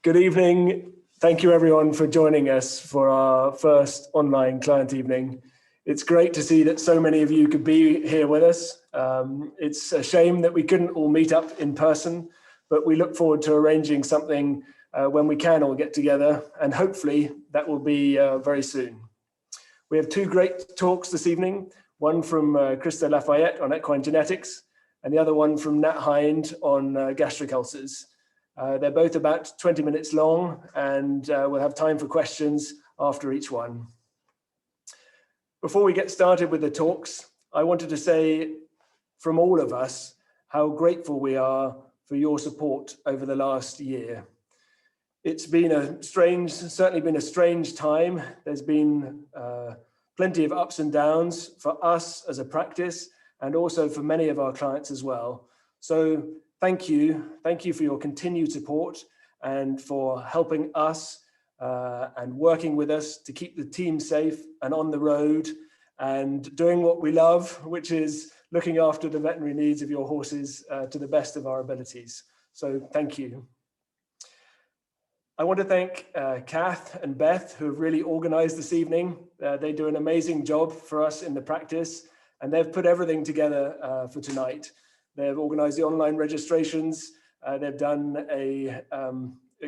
Good evening. Thank you everyone for joining us for our first online client evening. It's great to see that so many of you could be here with us. It's a shame that we couldn't all meet up in person, but we look forward to arranging something when we can all get together, and hopefully that will be very soon. We have two great talks this evening, one from Christa Lafayette on equine genetics, and the other one from Nat Hind on gastric ulcers. They're both about 20 minutes long, and we'll have time for questions after each one. Before we get started with the talks, I wanted to say from all of us how grateful we are for your support over the last year. It's been certainly been a strange time. There's been plenty of ups and downs for us as a practice, and also for many of our clients as well. So thank you for your continued support and for helping us and working with us to keep the team safe and on the road and doing what we love, which is looking after the veterinary needs of your horses to the best of our abilities. So thank you. I want to thank Kath and Beth, who have really organized this evening. They do an amazing job for us in the practice, and they've put everything together for tonight. They've organized the online registrations. They've done a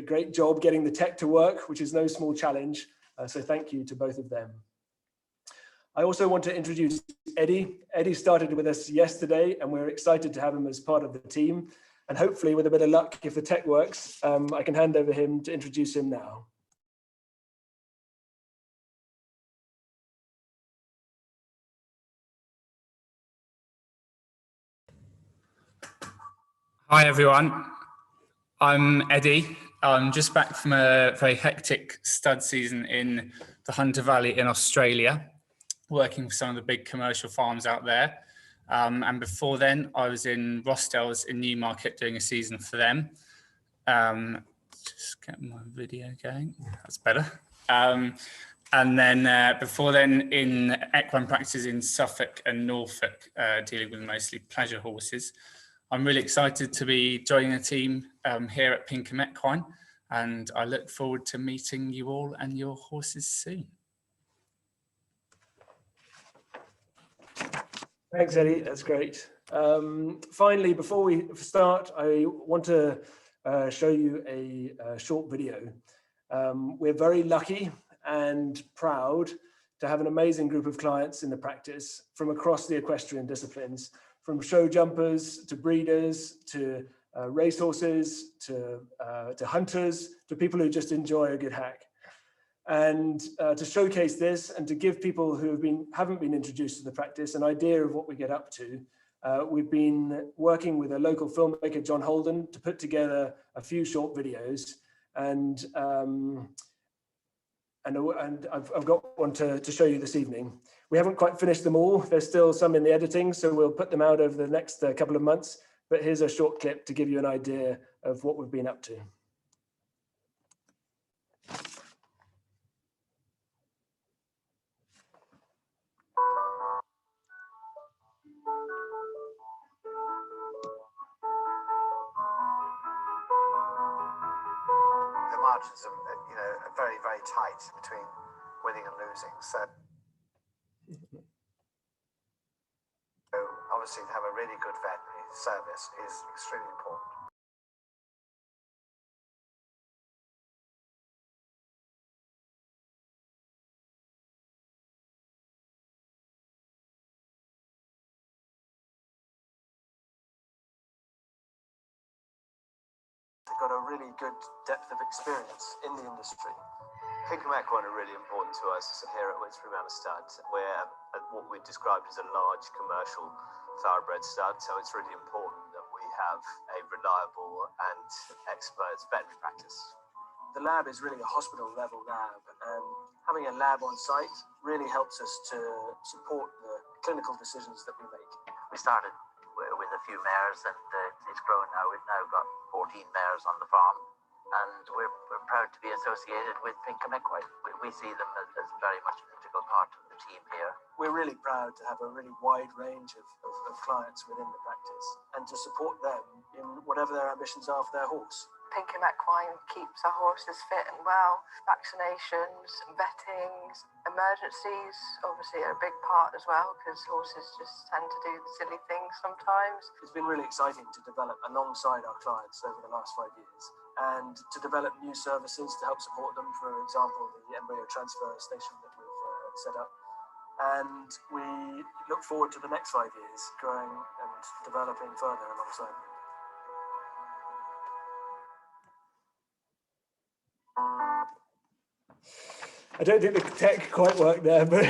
great job getting the tech to work, which is no small challenge. So thank you to both of them. I also want to introduce Eddie. Eddie started with us yesterday, and we're excited to have him as part of the team. And hopefully, with a bit of luck, if the tech works, I can hand over him to introduce him now. Hi everyone, I'm Eddie. I'm just back from a very hectic stud season in the Hunter Valley in Australia, working for some of the big commercial farms out there. And before then, I was in Rostells in Newmarket doing a season for them. Just get my video going, that's better. And then before then in equine practices in Suffolk and Norfolk, dealing with mostly pleasure horses. I'm really excited to be joining a team here at Pinkham Equine, and I look forward to meeting you all and your horses soon. Thanks, Eddie. That's great. Finally, before we start, I want to show you a short video. We're very lucky and proud to have an amazing group of clients in the practice from across the equestrian disciplines, from show jumpers to breeders to racehorses to hunters to people who just enjoy a good hack. And to showcase this and to give people who haven't been introduced to the practice an idea of what we get up to, we've been working with a local filmmaker, John Holden, to put together a few short videos. And I've got one to show you this evening. We haven't quite finished them all. There's still some in the editing, so we'll put them out over the next couple of months. But here's a short clip to give you an idea of what we've been up to. The margins are, are very, very tight between winning and losing. So obviously to have a really good veterinary service is extremely important. They've got a really good depth of experience in the industry. Pinkham Equine are really important to us here at Winsbury Manor Stud. We're at what we've described as a large commercial thoroughbred stud, so it's really important that we have a reliable and expert veterinary practice. The lab is really a hospital level lab, and having a lab on site really helps us to support the clinical decisions that we make. We started with a few mares, and it's grown now. We've now got 14 mares on the farm, and we're proud to be associated with Pinkham Equine. We see them as very much an integral part of the team here. We're really proud to have a really wide range of clients within the practice and to support them in whatever their ambitions are for their horse. Pinkham Equine keeps our horses fit and well. Vaccinations, vettings, emergencies obviously are a big part as well, because horses just tend to do silly things sometimes. It's been really exciting to develop alongside our clients over the last 5 years, and to develop new services to help support them. For example, the embryo transfer station that we've set up. And we look forward to the next 5 years, growing and developing further alongside them. I don't think the tech quite worked there, but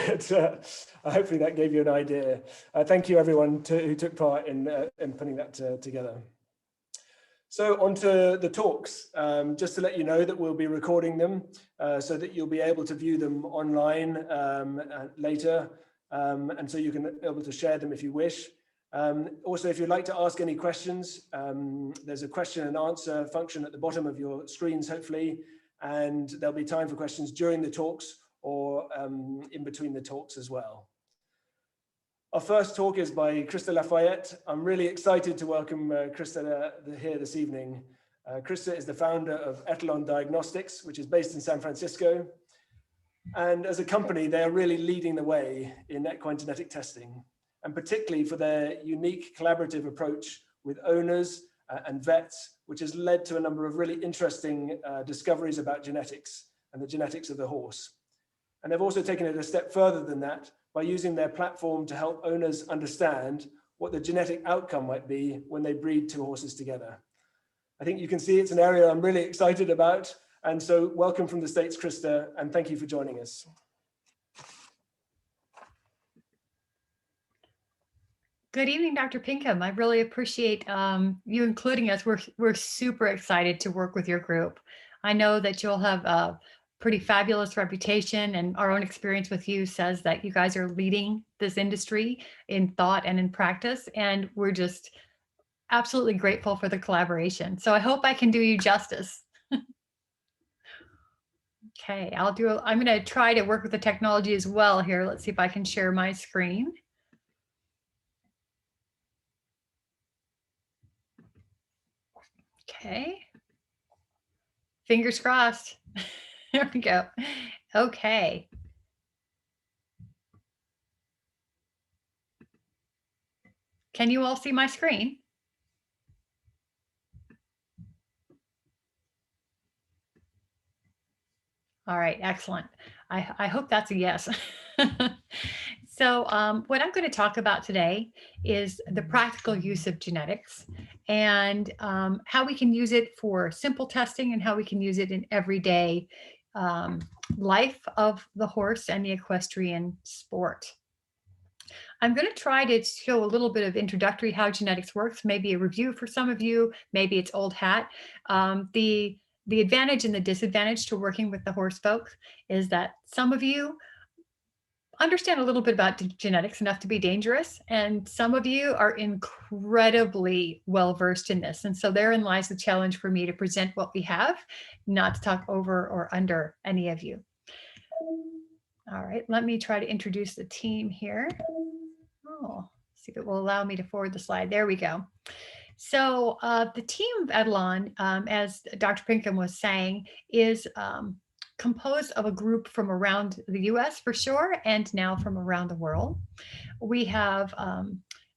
hopefully that gave you an idea. Thank you everyone who took part in putting that together. So on to the talks. Just to let you know that we'll be recording them so that you'll be able to view them online later. And so you can be able to share them if you wish. Also, if you'd like to ask any questions, there's a question and answer function at the bottom of your screens, hopefully, and there'll be time for questions during the talks or in between the talks as well. Our first talk is by Christa Lafayette. I'm really excited to welcome Christa here this evening. Christa is the founder of Etalon Diagnostics, which is based in San Francisco. And as a company, they are really leading the way in equine genetic testing, and particularly for their unique collaborative approach with owners and vets, which has led to a number of really interesting discoveries about genetics and the genetics of the horse. And they've also taken it a step further than that by using their platform to help owners understand what the genetic outcome might be when they breed two horses together. I think you can see it's an area I'm really excited about. And so welcome from the States, Christa, and thank you for joining us. Good evening, Dr. Pinkham. I really appreciate you including us. We're super excited to work with your group. I know that you'll have a pretty fabulous reputation, and our own experience with you says that you guys are leading this industry in thought and in practice, and we're just absolutely grateful for the collaboration. So I hope I can do you justice. Okay, I'm going to try to work with the technology as well here. Let's see if I can share my screen. Okay. Fingers crossed. There we go. Okay. Can you all see my screen? All right, excellent. I hope that's a yes. So what I'm going to talk about today is the practical use of genetics and how we can use it for simple testing and how we can use it in everyday life of the horse and the equestrian sport. I'm going to try to show a little bit of introductory how genetics works, maybe a review for some of you, maybe it's old hat. The advantage and the disadvantage to working with the horse folks is that some of you understand a little bit about genetics enough to be dangerous, and some of you are incredibly well versed in this. And so therein lies the challenge for me to present what we have, not to talk over or under any of you. All right, let me try to introduce the team here. Oh, see if it will allow me to forward the slide. There we go. So the team of Etalon, as Dr. Pinkham was saying, is composed of a group from around the US for sure, and now from around the world. We have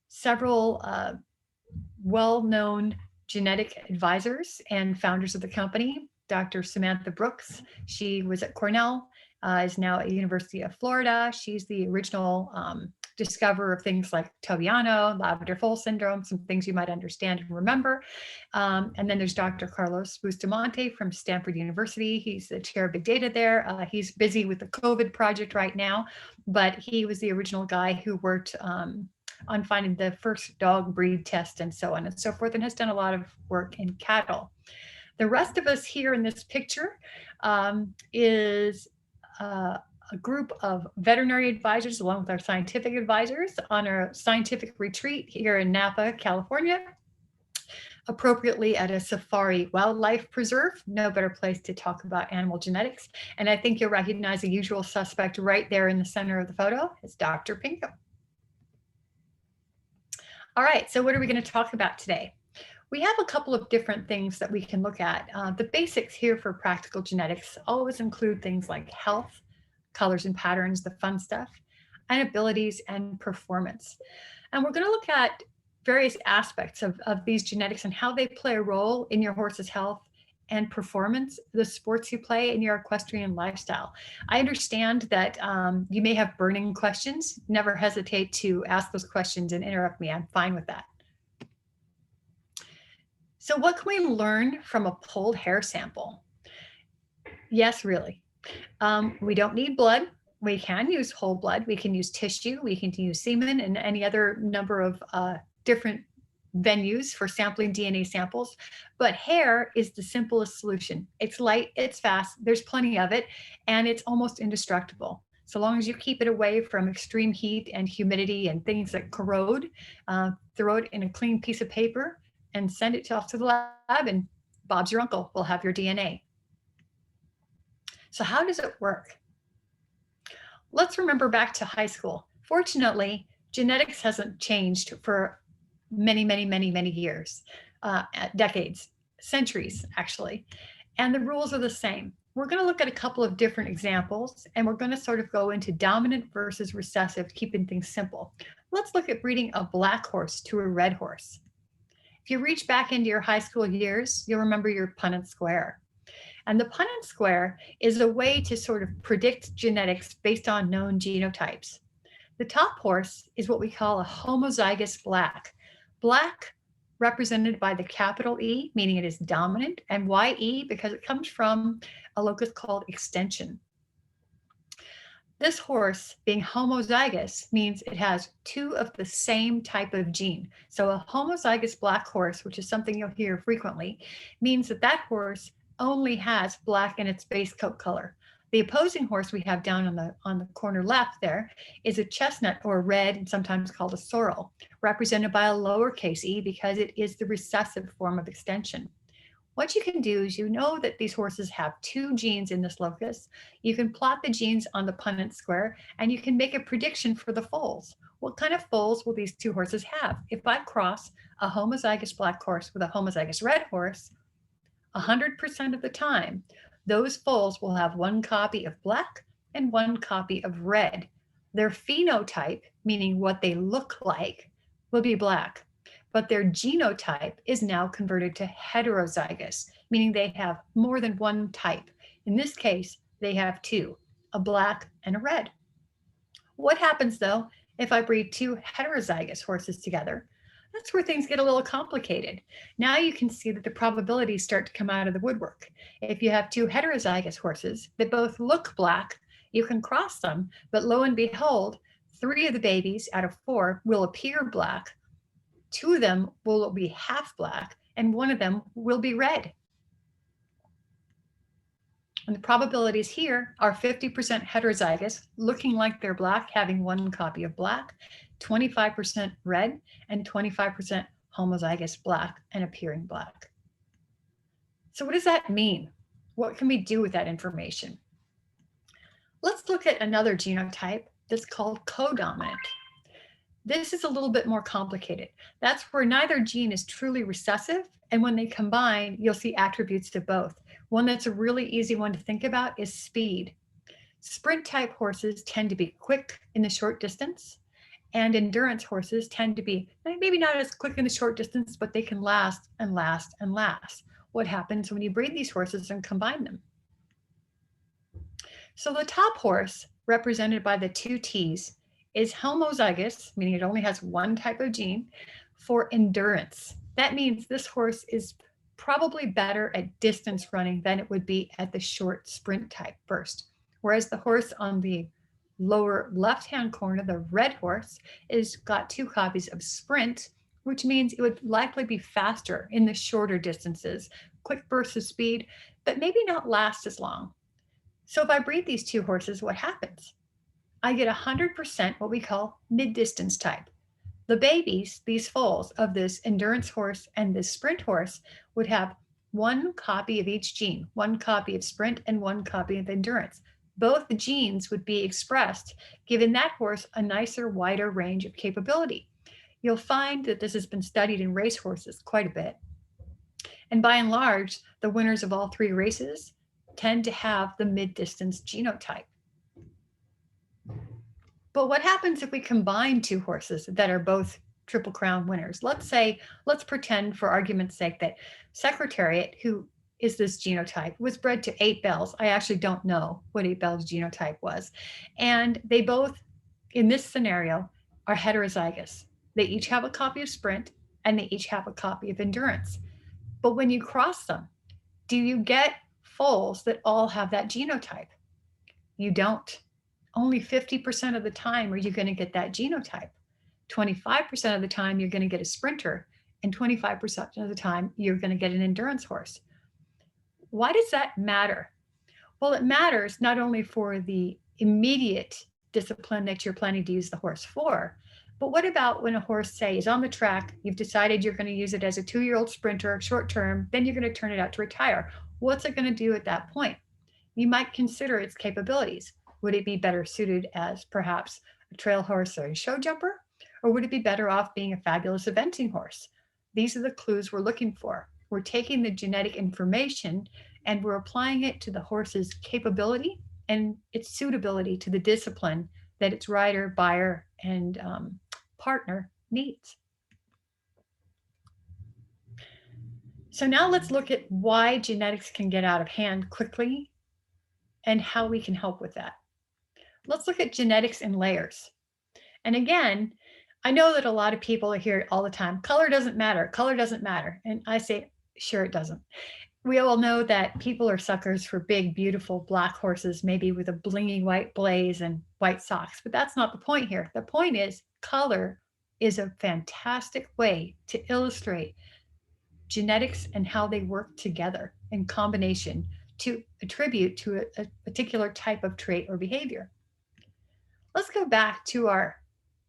several well-known genetic advisors and founders of the company. Dr. Samantha Brooks, she was at Cornell, is now at the University of Florida. She's the original discoverer of things like Tobiano, lavender foal syndrome, some things you might understand and remember. And then there's Dr. Carlos Bustamante from Stanford University. He's the chair of big data there. He's busy with the COVID project right now, but he was the original guy who worked on finding the first dog breed test and so on and so forth, and has done a lot of work in cattle. The rest of us here in this picture is a group of veterinary advisors along with our scientific advisors on a scientific retreat here in Napa, California, appropriately at a safari wildlife preserve. No better place to talk about animal genetics. And I think you'll recognize the usual suspect right there in the center of the photo. It's Dr. Pinkham. All right, so what are we going to talk about today? We have a couple of different things that we can look at. The basics here for practical genetics always include things like health, colors and patterns, the fun stuff, and abilities and performance. And we're going to look at various aspects of these genetics and how they play a role in your horse's health and performance, the sports you play in your equestrian lifestyle. I understand that you may have burning questions. Never hesitate to ask those questions and interrupt me. I'm fine with that. So what can we learn from a pulled hair sample? Yes, really. We don't need blood. We can use whole blood. We can use tissue. We can use semen and any other number of different venues for sampling DNA samples. But hair is the simplest solution. It's light, it's fast, there's plenty of it, and it's almost indestructible. So long as you keep it away from extreme heat and humidity and things that corrode, throw it in a clean piece of paper and send it off to the lab, and Bob's your uncle will have your DNA. So how does it work? Let's remember back to high school. Fortunately, genetics hasn't changed for many years, decades, centuries, actually. And the rules are the same. We're going to look at a couple of different examples, and we're going to sort of go into dominant versus recessive, keeping things simple. Let's look at breeding a black horse to a red horse. If you reach back into your high school years, you'll remember your Punnett square. And the Punnett square is a way to sort of predict genetics based on known genotypes. The top horse is what we call a homozygous black. Black represented by the capital E, meaning it is dominant, and YE because it comes from a locus called extension. This horse being homozygous means it has two of the same type of gene. So a homozygous black horse, which is something you'll hear frequently, means that that horse only has black in its base coat color. The opposing horse we have down on the corner left there is a chestnut or red, and sometimes called a sorrel, represented by a lowercase e because it is the recessive form of extension. What you can do is you know that these horses have two genes in this locus. You can plot the genes on the Punnett square, and you can make a prediction for the foals. What kind of foals will these two horses have? If I cross a homozygous black horse with a homozygous red horse, 100% of the time, those foals will have one copy of black and one copy of red. Their phenotype, meaning what they look like, will be black, but their genotype is now converted to heterozygous, meaning they have more than one type. In this case, they have two, a black and a red. What happens though if I breed two heterozygous horses together? That's where things get a little complicated. Now you can see that the probabilities start to come out of the woodwork. If you have two heterozygous horses that both look black, you can cross them, but lo and behold, 3 of the babies out of 4 will appear black, 2 of them will be half black, and 1 of them will be red. And the probabilities here are 50% heterozygous, looking like they're black, having 1 copy of black, 25% red, and 25% homozygous black and appearing black. So what does that mean? What can we do with that information? Let's look at another genotype that's called codominant. This is a little bit more complicated. That's where neither gene is truly recessive, and when they combine, you'll see attributes to both. One that's a really easy one to think about is speed. Sprint type horses tend to be quick in the short distance, and endurance horses tend to be maybe not as quick in the short distance, but they can last and last and last. What happens when you breed these horses and combine them? So the top horse, represented by the 2 T's, is homozygous, meaning it only has one type of gene, for endurance. That means this horse is probably better at distance running than it would be at the short sprint type burst. Whereas the horse on the lower left-hand corner, the red horse, is got 2 copies of sprint, which means it would likely be faster in the shorter distances, quick bursts of speed, but maybe not last as long. So if I breed these 2 horses, what happens? I get 100% what we call mid-distance type. The babies, these foals of this endurance horse and this sprint horse, would have 1 copy of each gene, 1 copy of sprint and 1 copy of endurance. Both the genes would be expressed, giving that horse a nicer, wider range of capability. You'll find that this has been studied in race horses quite a bit. And by and large, the winners of all three races tend to have the mid-distance genotype. But what happens if we combine two horses that are both Triple Crown winners? Let's pretend for argument's sake that Secretariat, who is this genotype, was bred to 8 Bells. I actually don't know what 8 Bells genotype was. And they both, in this scenario, are heterozygous. They each have a copy of Sprint and they each have a copy of Endurance. But when you cross them, do you get foals that all have that genotype? You don't. Only 50% of the time are you going to get that genotype. 25% of the time you're going to get a sprinter, and 25% of the time you're going to get an endurance horse. Why does that matter? Well, it matters not only for the immediate discipline that you're planning to use the horse for, but what about when a horse, say, is on the track, you've decided you're going to use it as a 2-year-old sprinter, short term, then you're going to turn it out to retire. What's it going to do at that point? You might consider its capabilities. Would it be better suited as perhaps a trail horse or a show jumper? Or would it be better off being a fabulous eventing horse? These are the clues we're looking for. We're taking the genetic information and we're applying it to the horse's capability and its suitability to the discipline that its rider, buyer, and partner needs. So now let's look at why genetics can get out of hand quickly and how we can help with that. Let's look at genetics in layers. And again, I know that a lot of people hear it all the time. Color doesn't matter. Color doesn't matter. And I say, sure, it doesn't. We all know that people are suckers for big, beautiful black horses, maybe with a blingy white blaze and white socks. But that's not the point here. The point is color is a fantastic way to illustrate genetics and how they work together in combination to attribute to a particular type of trait or behavior. Let's go back to our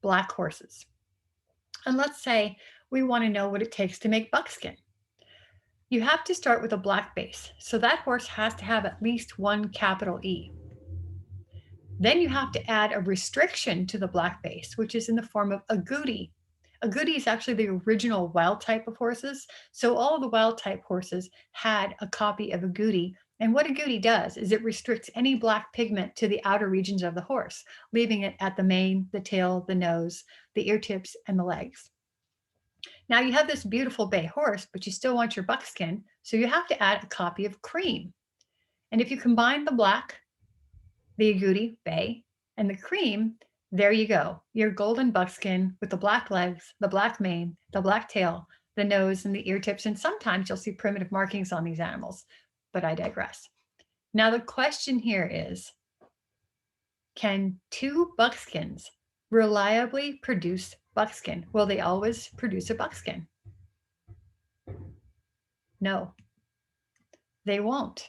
black horses. And let's say we want to know what it takes to make buckskin. You have to start with a black base. So that horse has to have at least one capital E. Then you have to add a restriction to the black base, which is in the form of agouti. Agouti is actually the original wild type of horses. So all of the wild type horses had a copy of agouti. And what agouti does is it restricts any black pigment to the outer regions of the horse, leaving it at the mane, the tail, the nose, the ear tips, and the legs. Now you have this beautiful bay horse, but you still want your buckskin, so you have to add a copy of cream. And if you combine the black, the agouti, bay, and the cream, there you go. Your golden buckskin with the black legs, the black mane, the black tail, the nose, and the ear tips. And sometimes you'll see primitive markings on these animals, but I digress. Now the question here is, can two buckskins reliably produce buckskin? Will they always produce a buckskin? No, they won't.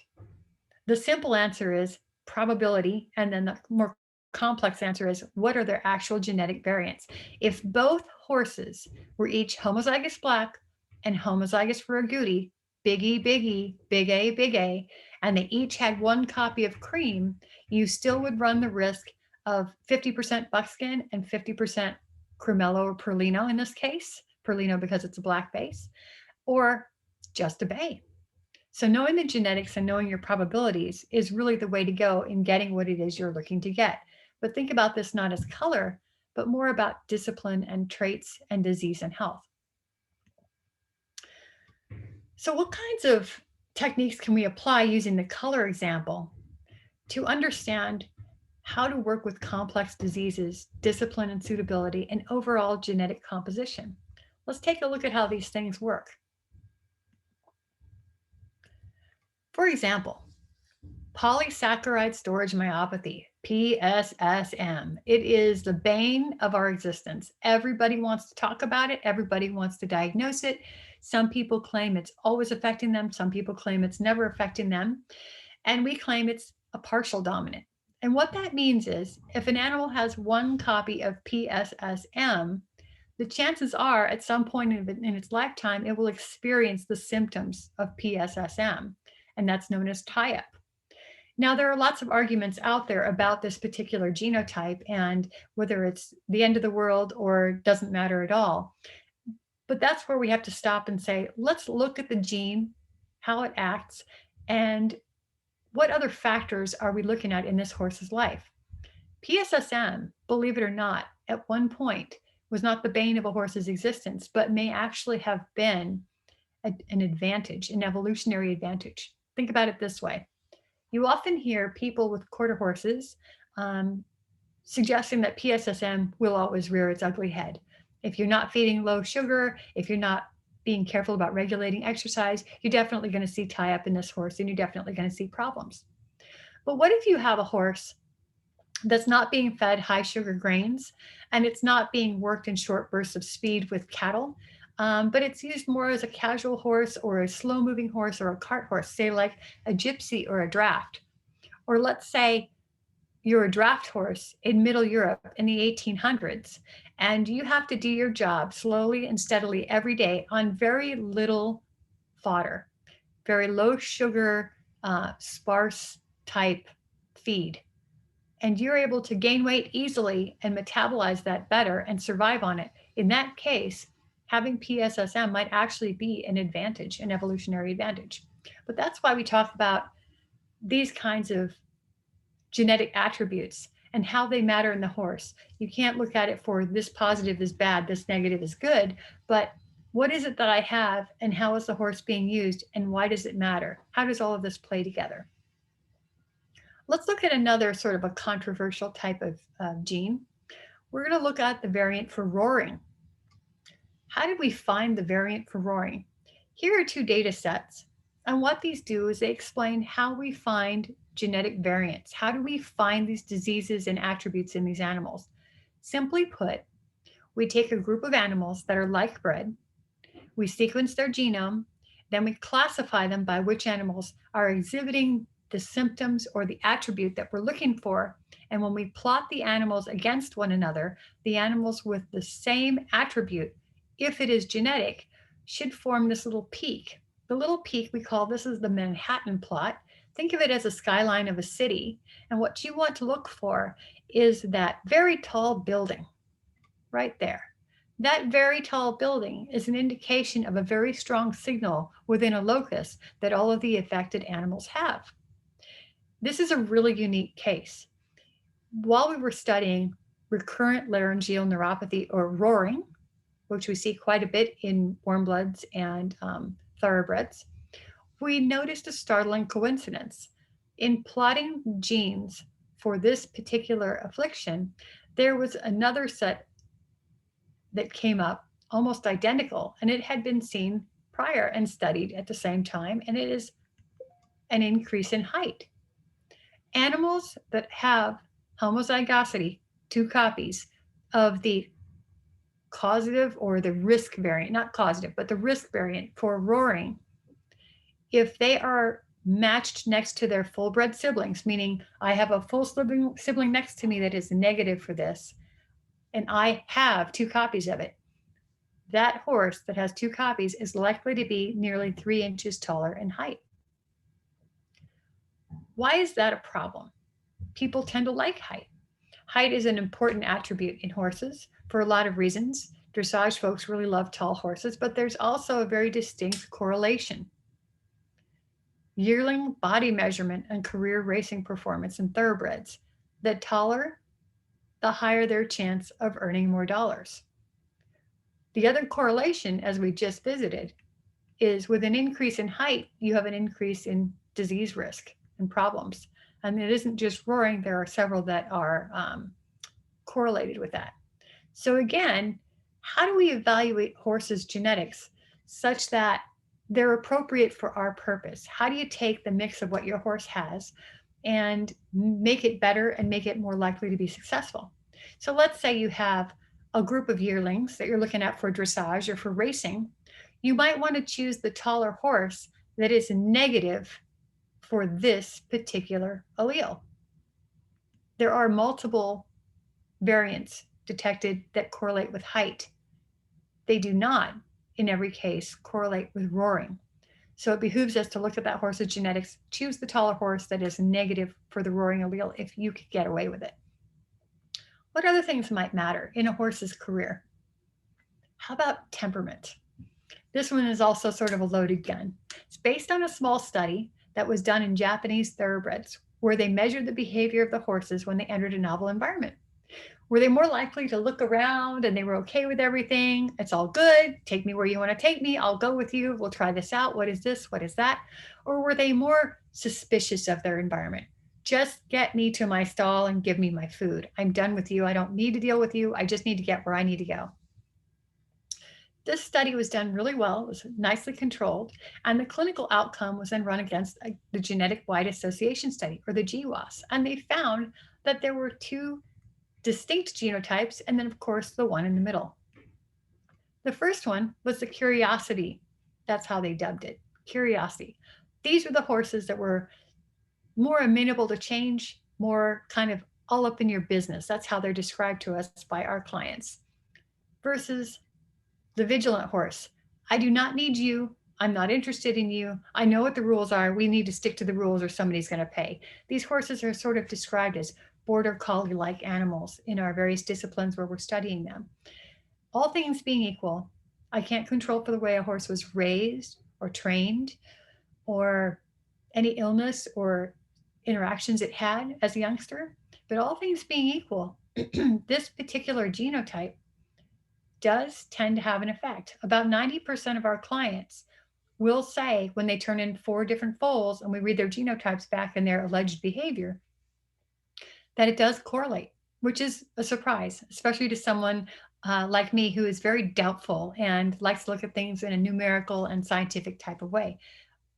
The simple answer is probability, and then the more complex answer is what are their actual genetic variants? If both horses were each homozygous black and homozygous for agouti, big E, big E, big A, and they each had one copy of cream, you still would run the risk of 50% buckskin and 50% cremello or perlino in this case, perlino because it's a black base, or just a bay. So knowing the genetics and knowing your probabilities is really the way to go in getting what it is you're looking to get. But think about this not as color, but more about discipline and traits and disease and health. So what kinds of techniques can we apply using the color example to understand how to work with complex diseases, discipline and suitability, and overall genetic composition? Let's take a look at how these things work. For example, polysaccharide storage myopathy, PSSM. It is the bane of our existence. Everybody wants to talk about it. Everybody wants to diagnose it. Some people claim it's always affecting them. Some people claim it's never affecting them. And we claim it's a partial dominant. And what that means is if an animal has one copy of PSSM, the chances are at some point in its lifetime, it will experience the symptoms of PSSM, and that's known as tie-up. Now, there are lots of arguments out there about this particular genotype and whether it's the end of the world or doesn't matter at all. But that's where we have to stop and say, let's look at the gene how it acts, and what other factors are we looking at in this horse's life. PSSM, believe it or not, at one point was not the bane of a horse's existence, but may actually have been an advantage, an evolutionary advantage. Think about it this way. You often hear people with quarter horses suggesting that PSSM will always rear its ugly head. If you're not feeding low sugar, if you're not being careful about regulating exercise, you're definitely going to see tie up in this horse, and you're definitely going to see problems. But what if you have a horse that's not being fed high sugar grains, and it's not being worked in short bursts of speed with cattle, but it's used more as a casual horse or a slow moving horse or a cart horse, say like a gypsy or a draft? Or let's say you're a draft horse in Middle Europe in the 1800s, and you have to do your job slowly and steadily every day on very little fodder, very low sugar, sparse type feed. And you're able to gain weight easily and metabolize that better and survive on it. In that case, having PSSM might actually be an advantage, an evolutionary advantage. But that's why we talk about these kinds of genetic attributes and how they matter in the horse. You can't look at it for this positive is bad, this negative is good, but what is it that I have, and how is the horse being used, and why does it matter? How does all of this play together? Let's look at another sort of a controversial type of gene. We're going to look at the variant for roaring. How did we find the variant for roaring? Here are two data sets, and what these do is they explain how we find genetic variants. How do we find these diseases and attributes in these animals? Simply put, we take a group of animals that are like bred, we sequence their genome, then we classify them by which animals are exhibiting the symptoms or the attribute that we're looking for. And when we plot the animals against one another, the animals with the same attribute, if it is genetic, should form this little peak. The little peak, we call this is the Manhattan plot. Think of it as a skyline of a city. And what you want to look for is that very tall building right there. That very tall building is an indication of a very strong signal within a locus that all of the affected animals have. This is a really unique case. While we were studying recurrent laryngeal neuropathy or roaring, which we see quite a bit in warm bloods and thoroughbreds, we noticed a startling coincidence. In plotting genes for this particular affliction, there was another set that came up almost identical, and it had been seen prior and studied at the same time, and it is an increase in height. Animals that have homozygosity, 2 copies of the causative or the risk variant, not causative, but the risk variant for roaring, if they are matched next to their full-bred siblings, meaning I have a full sibling next to me that is negative for this, and I have 2 copies of it, that horse that has 2 copies is likely to be nearly 3 inches taller in height. Why is that a problem? People tend to like height. Height is an important attribute in horses for a lot of reasons. Dressage folks really love tall horses, but there's also a very distinct correlation. Yearling body measurement and career racing performance in thoroughbreds. The taller, the higher their chance of earning more dollars. The other correlation, as we just visited, is with an increase in height, you have an increase in disease risk and problems. And it isn't just roaring, there are several that are correlated with that. So again, how do we evaluate horses' genetics such that they're appropriate for our purpose? How do you take the mix of what your horse has and make it better and make it more likely to be successful? So let's say you have a group of yearlings that you're looking at for dressage or for racing. You might want to choose the taller horse that is negative for this particular allele. There are multiple variants detected that correlate with height. They do not, in every case, correlate with roaring. So it behooves us to look at that horse's genetics, choose the taller horse that is negative for the roaring allele if you could get away with it. What other things might matter in a horse's career? How about temperament? This one is also sort of a loaded gun. It's based on a small study that was done in Japanese thoroughbreds, where they measured the behavior of the horses when they entered a novel environment. Were they more likely to look around and they were okay with everything? It's all good. Take me where you want to take me. I'll go with you. We'll try this out. What is this? What is that? Or were they more suspicious of their environment? Just get me to my stall and give me my food. I'm done with you. I don't need to deal with you. I just need to get where I need to go. This study was done really well. It was nicely controlled. And the clinical outcome was then run against the Genetic Wide Association Study, or the GWAS. And they found that there were 2 distinct genotypes, and then of course the one in the middle. The first one was the curiosity. That's how they dubbed it, curiosity. These were the horses that were more amenable to change, more kind of all up in your business. That's how they're described to us by our clients. Versus the vigilant horse. I do not need you. I'm not interested in you. I know what the rules are. We need to stick to the rules or somebody's going to pay. These horses are sort of described as border collie-like animals in our various disciplines where we're studying them. All things being equal, I can't control for the way a horse was raised or trained or any illness or interactions it had as a youngster. But all things being equal, this particular genotype does tend to have an effect. About 90% of our clients will say when they turn in 4 different foals and we read their genotypes back and their alleged behavior, that it does correlate, which is a surprise, especially to someone like me who is very doubtful and likes to look at things in a numerical and scientific type of way.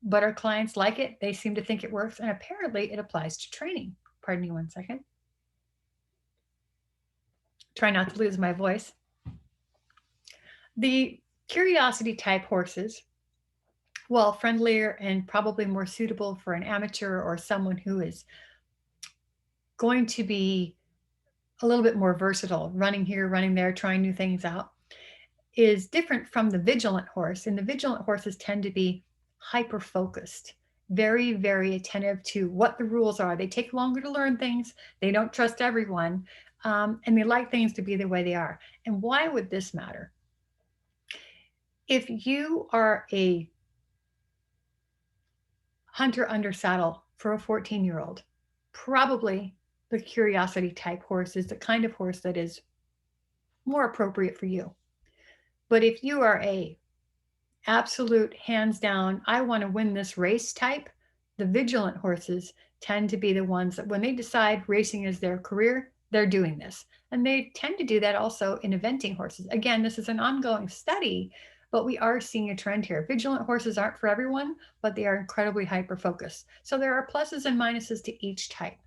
But our clients like it. They seem to think it works, and apparently it applies to training. Pardon me one second. Try not to lose my voice. The curiosity type horses, while friendlier and probably more suitable for an amateur or someone who is going to be a little bit more versatile, running here, running there, trying new things out, is different from the vigilant horse. And the vigilant horses tend to be hyper-focused, very, very attentive to what the rules are. They take longer to learn things. They don't trust everyone. And they like things to be the way they are. And why would this matter? If you are a hunter under saddle for a 14-year-old, probably the curiosity type horse is the kind of horse that is more appropriate for you. But if you are a absolute hands down, I want to win this race type, the vigilant horses tend to be the ones that when they decide racing is their career, they're doing this. And they tend to do that also in eventing horses. Again, this is an ongoing study, but we are seeing a trend here. Vigilant horses aren't for everyone, but they are incredibly hyper-focused. So there are pluses and minuses to each type.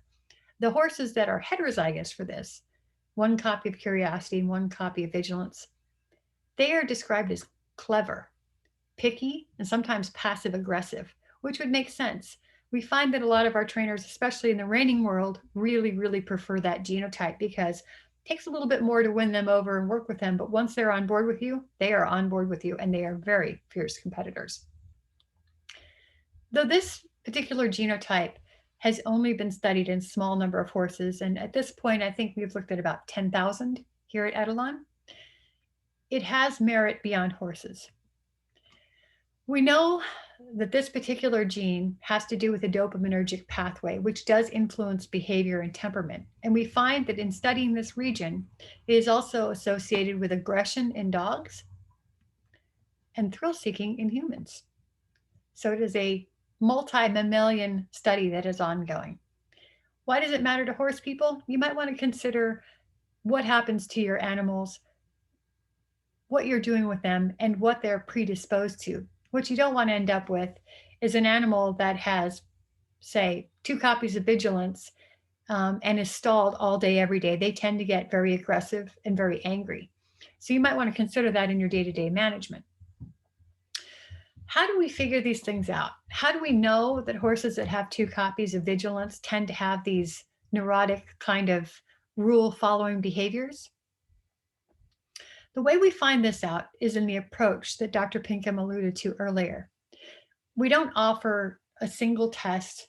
The horses that are heterozygous for this, 1 copy of curiosity and 1 copy of vigilance, they are described as clever, picky, and sometimes passive aggressive, which would make sense. We find that a lot of our trainers, especially in the reining world, really, really prefer that genotype because it takes a little bit more to win them over and work with them. But once they're on board with you, they are on board with you, and they are very fierce competitors. Though this particular genotype has only been studied in a small number of horses, and at this point, I think we've looked at about 10,000 here at Etalon, it has merit beyond horses. We know that this particular gene has to do with the dopaminergic pathway, which does influence behavior and temperament. And we find that in studying this region, it is also associated with aggression in dogs and thrill-seeking in humans. So it is a multi-mammalian study that is ongoing. Why does it matter to horse people? You might want to consider what happens to your animals, what you're doing with them, and what they're predisposed to. What you don't want to end up with is an animal that has, say, 2 copies of vigilance and is stalled all day, every day. They tend to get very aggressive and very angry. So you might want to consider that in your day-to-day management. How do we figure these things out? How do we know that horses that have 2 copies of vigilance tend to have these neurotic kind of rule-following behaviors? The way we find this out is in the approach that Dr. Pinkham alluded to earlier. We don't offer a single test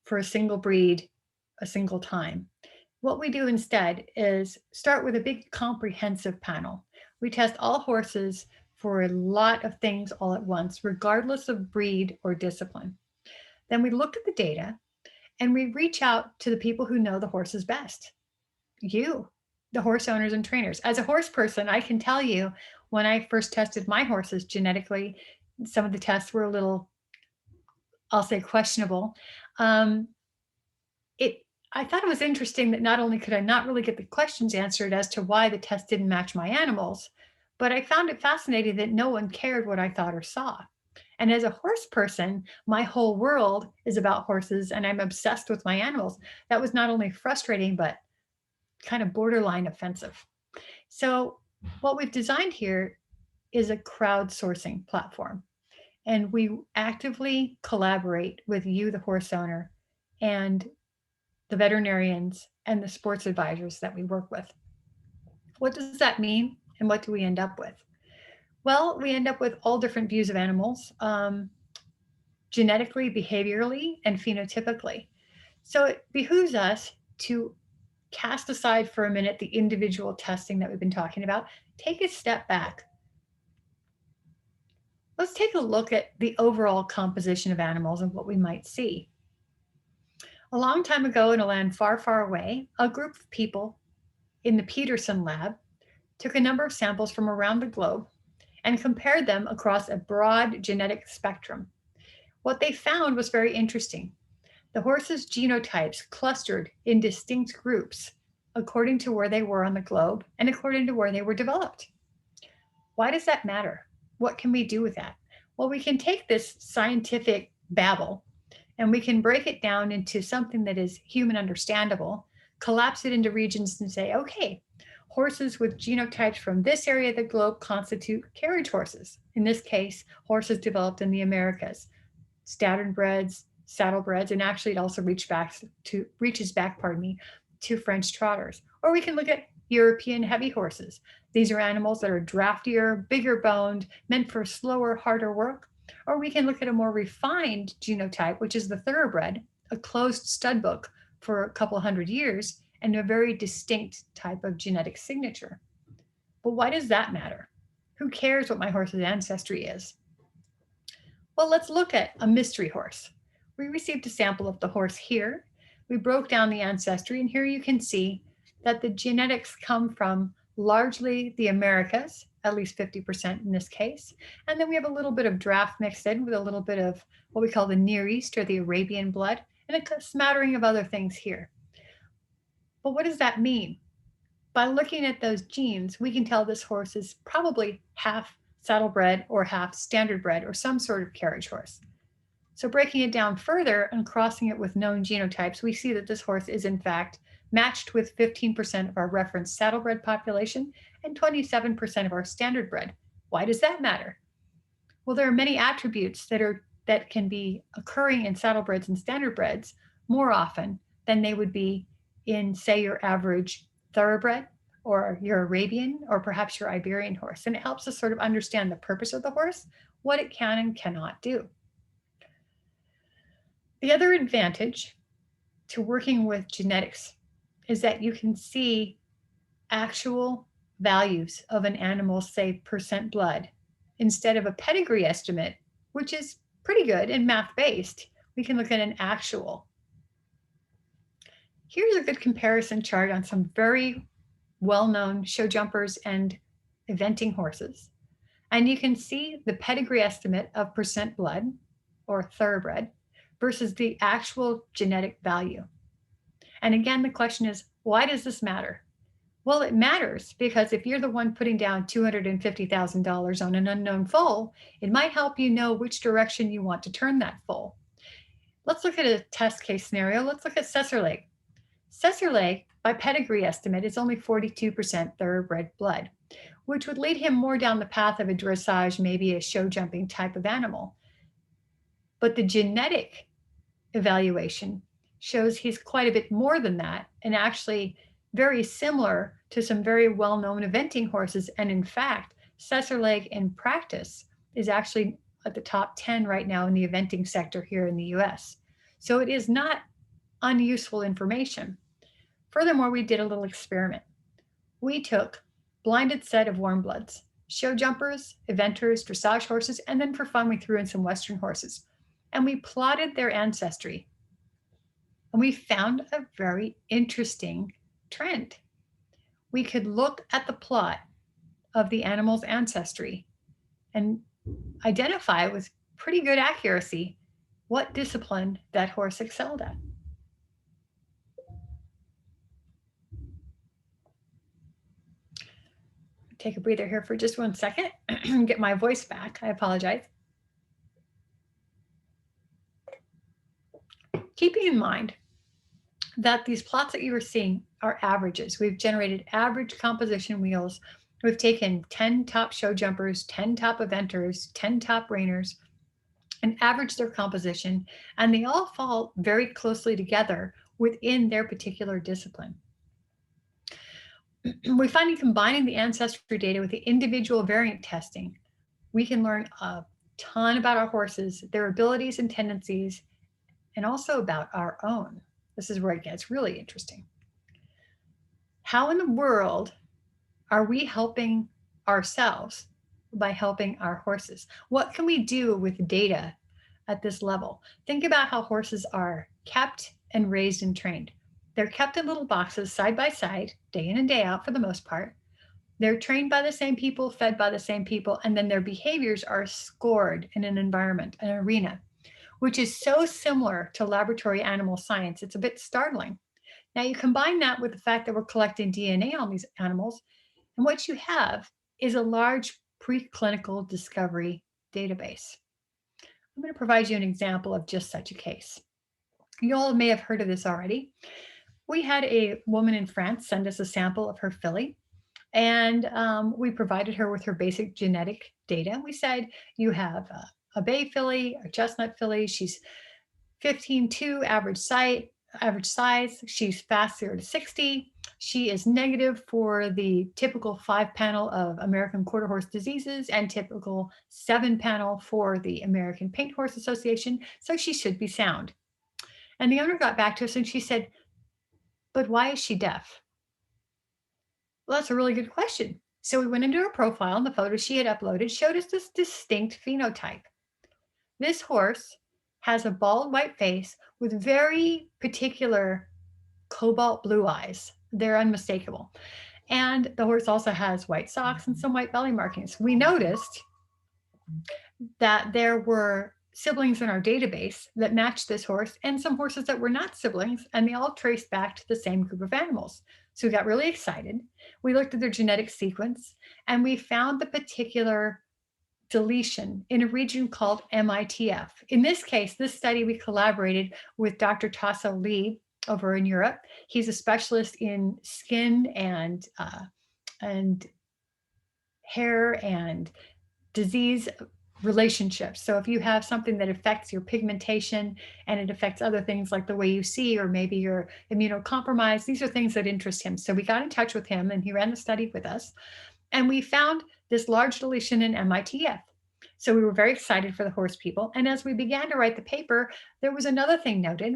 for a single breed, a single time. What we do instead is start with a big comprehensive panel. We test all horses for a lot of things all at once, regardless of breed or discipline. Then we look at the data and we reach out to the people who know the horses best. You, the horse owners and trainers. As a horse person, I can tell you when I first tested my horses genetically, some of the tests were a little, I'll say, questionable. I thought it was interesting that not only could I not really get the questions answered as to why the test didn't match my animals, but I found it fascinating that no one cared what I thought or saw. And as a horse person, my whole world is about horses and I'm obsessed with my animals. That was not only frustrating, but kind of borderline offensive. So what we've designed here is a crowdsourcing platform. And we actively collaborate with you, the horse owner, and the veterinarians and the sports advisors that we work with. What does that mean? And what do we end up with? Well, we end up with all different views of animals, genetically, behaviorally, and phenotypically. So it behooves us to cast aside for a minute the individual testing that we've been talking about, take a step back. Let's take a look at the overall composition of animals and what we might see. A long time ago in a land far, far away, a group of people in the Peterson lab took a number of samples from around the globe and compared them across a broad genetic spectrum. What they found was very interesting. The horses' genotypes clustered in distinct groups according to where they were on the globe and according to where they were developed. Why does that matter? What can we do with that? Well, we can take this scientific babble and we can break it down into something that is human understandable, collapse it into regions and say, okay, horses with genotypes from this area of the globe constitute carriage horses. In this case, horses developed in the Americas, standardbreds, saddlebreds, and actually it also reaches back to French trotters. Or we can look at European heavy horses. These are animals that are draftier, bigger boned, meant for slower, harder work. Or we can look at a more refined genotype, which is the thoroughbred, a closed stud book for a couple hundred years, and a very distinct type of genetic signature. But why does that matter? Who cares what my horse's ancestry is? Well, let's look at a mystery horse. We received a sample of the horse here. We broke down the ancestry, and here you can see that the genetics come from largely the Americas, at least 50% in this case. And then we have a little bit of draft mixed in with a little bit of what we call the Near East or the Arabian blood, and a smattering of other things here. But what does that mean? By looking at those genes, we can tell this horse is probably half saddlebred or half standardbred or some sort of carriage horse. So breaking it down further and crossing it with known genotypes, we see that this horse is in fact matched with 15% of our reference saddlebred population and 27% of our standardbred. Why does that matter? Well, there are many attributes that can be occurring in saddlebreds and standardbreds more often than they would be in, say, your average thoroughbred or your Arabian or perhaps your Iberian horse. And it helps us sort of understand the purpose of the horse, what it can and cannot do. The other advantage to working with genetics is that you can see actual values of an animal's, say, percent blood. Instead of a pedigree estimate, which is pretty good and math-based, we can look at an actual. Here's a good comparison chart on some very well-known show jumpers and eventing horses. And you can see the pedigree estimate of percent blood or thoroughbred versus the actual genetic value. And again, the question is, why does this matter? Well, it matters because if you're the one putting down $250,000 on an unknown foal, it might help you know which direction you want to turn that foal. Let's look at a test case scenario. Let's look at Sesserleg. Sesserleg, by pedigree estimate, is only 42% thoroughbred blood, which would lead him more down the path of a dressage, maybe a show jumping type of animal. But the genetic evaluation shows he's quite a bit more than that, and actually very similar to some very well-known eventing horses. And in fact, Sesserleg in practice is actually at the top 10 right now in the eventing sector here in the US. So it is not unuseful information. Furthermore, we did a little experiment. We took blinded set of warm bloods show jumpers, eventers, dressage horses, and then for fun, we threw in some Western horses. And we plotted their ancestry. And we found a very interesting trend. We could look at the plot of the animal's ancestry and identify with pretty good accuracy what discipline that horse excelled at. Take a breather here for just 1 second, get my voice back. I apologize. Keeping in mind that these plots that you are seeing are averages. We've generated average composition wheels. We've taken 10 top show jumpers, 10 top eventers, 10 top reiners, and averaged their composition, and they all fall very closely together within their particular discipline. We find in combining the ancestry data with the individual variant testing, we can learn a ton about our horses, their abilities and tendencies, and also about our own. This is where it gets really interesting. How in the world are we helping ourselves by helping our horses? What can we do with data at this level? Think about how horses are kept and raised and trained. They're kept in little boxes side by side, day in and day out for the most part. They're trained by the same people, fed by the same people, and then their behaviors are scored in an environment, an arena, which is so similar to laboratory animal science. It's a bit startling. Now you combine that with the fact that we're collecting DNA on these animals, and what you have is a large preclinical discovery database. I'm going to provide you an example of just such a case. You all may have heard of this already. We had a woman in France send us a sample of her filly, and we provided her with her basic genetic data. We said, you have a bay filly, a chestnut filly. She's 15.2 average size. She's fast 0 to 60. She is negative for the typical 5 panel of American quarter horse diseases and typical 7 panel for the American Paint Horse Association. So she should be sound. And the owner got back to us and she said, but why is she deaf? Well, that's a really good question. So we went into her profile and the photos she had uploaded showed us this distinct phenotype. This horse has a bald white face with very particular cobalt blue eyes. They're unmistakable. And the horse also has white socks and some white belly markings. We noticed that there were siblings in our database that matched this horse and some horses that were not siblings, and they all traced back to the same group of animals. So we got really excited. We looked at their genetic sequence and we found the particular deletion in a region called MITF. In this case, this study, we collaborated with Dr. Tasso Lee over in Europe. He's a specialist in skin and hair and disease relationships. So if you have something that affects your pigmentation and it affects other things like the way you see, or maybe you're immunocompromised, these are things that interest him. So we got in touch with him and he ran the study with us. And we found this large deletion in MITF. So we were very excited for the horse people. And as we began to write the paper, there was another thing noted,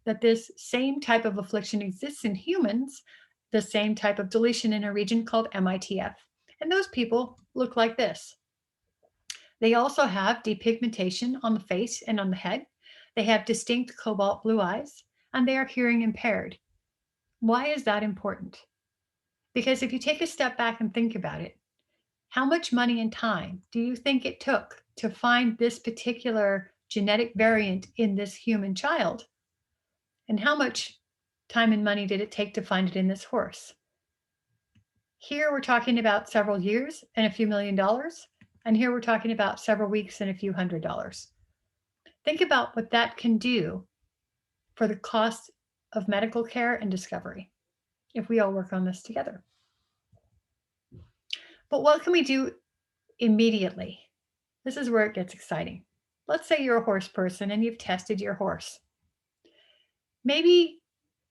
that this same type of affliction exists in humans, the same type of deletion in a region called MITF. And those people look like this. They also have depigmentation on the face and on the head. They have distinct cobalt blue eyes, and they are hearing impaired. Why is that important? Because if you take a step back and think about it, how much money and time do you think it took to find this particular genetic variant in this human child? And how much time and money did it take to find it in this horse? Here we're talking about several years and a few $1 million. And here we're talking about several weeks and a few $100s. Think about what that can do for the cost of medical care and discovery if we all work on this together. But what can we do immediately? This is where it gets exciting. Let's say you're a horse person and you've tested your horse. Maybe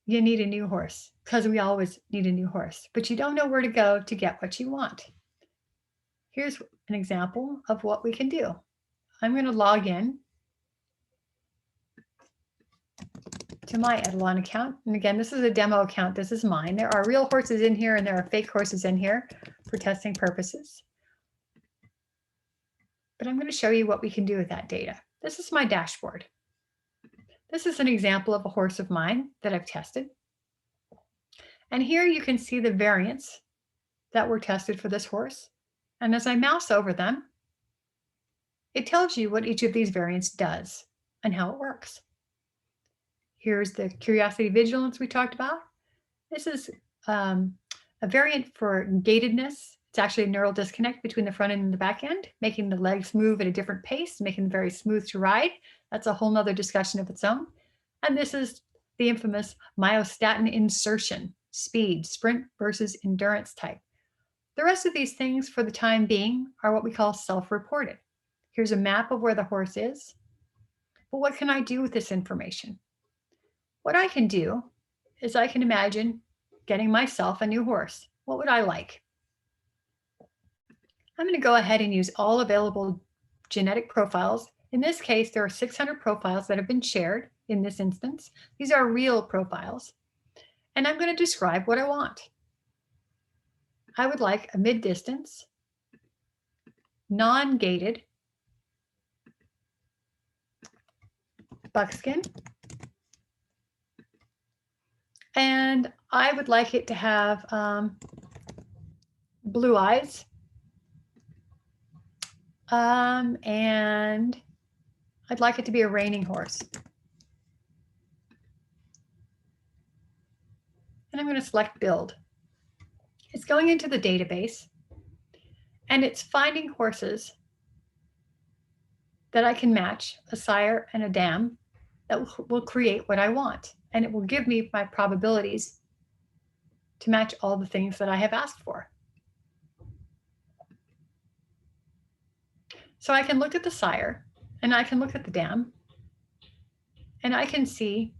you need a new horse, because we always need a new horse, but you don't know where to go to get what you want. Here's an example of what we can do. I'm going to log in to my Etalon account. And again, this is a demo account. This is mine. There are real horses in here and there are fake horses in here for testing purposes. but I'm going to show you what we can do with that data. This is my dashboard. This is an example of a horse of mine that I've tested. And here you can see the variants that were tested for this horse. And as I mouse over them, it tells you what each of these variants does and how it works. Here's the curiosity vigilance we talked about. This is a variant for gatedness. It's actually a neural disconnect between the front end and the back end, making the legs move at a different pace, making them very smooth to ride. That's a whole nother discussion of its own. And this is the infamous myostatin insertion, speed, sprint versus endurance type. The rest of these things for the time being are what we call self-reported. Here's a map of where the horse is. But what can I do with this information? What I can do is I can imagine getting myself a new horse. What would I like? I'm going to go ahead and use all available genetic profiles. In this case, there are 600 profiles that have been shared in this instance. These are real profiles. And I'm going to describe what I want. I would like a mid-distance, non-gated, buckskin, and I would like it to have blue eyes, and I'd like it to be a reining horse. And I'm going to select build. It's going into the database, and it's finding horses that I can match, a sire and a dam, that will create what I want. And it will give me my probabilities to match all the things that I have asked for. So I can look at the sire, and I can look at the dam, and I can see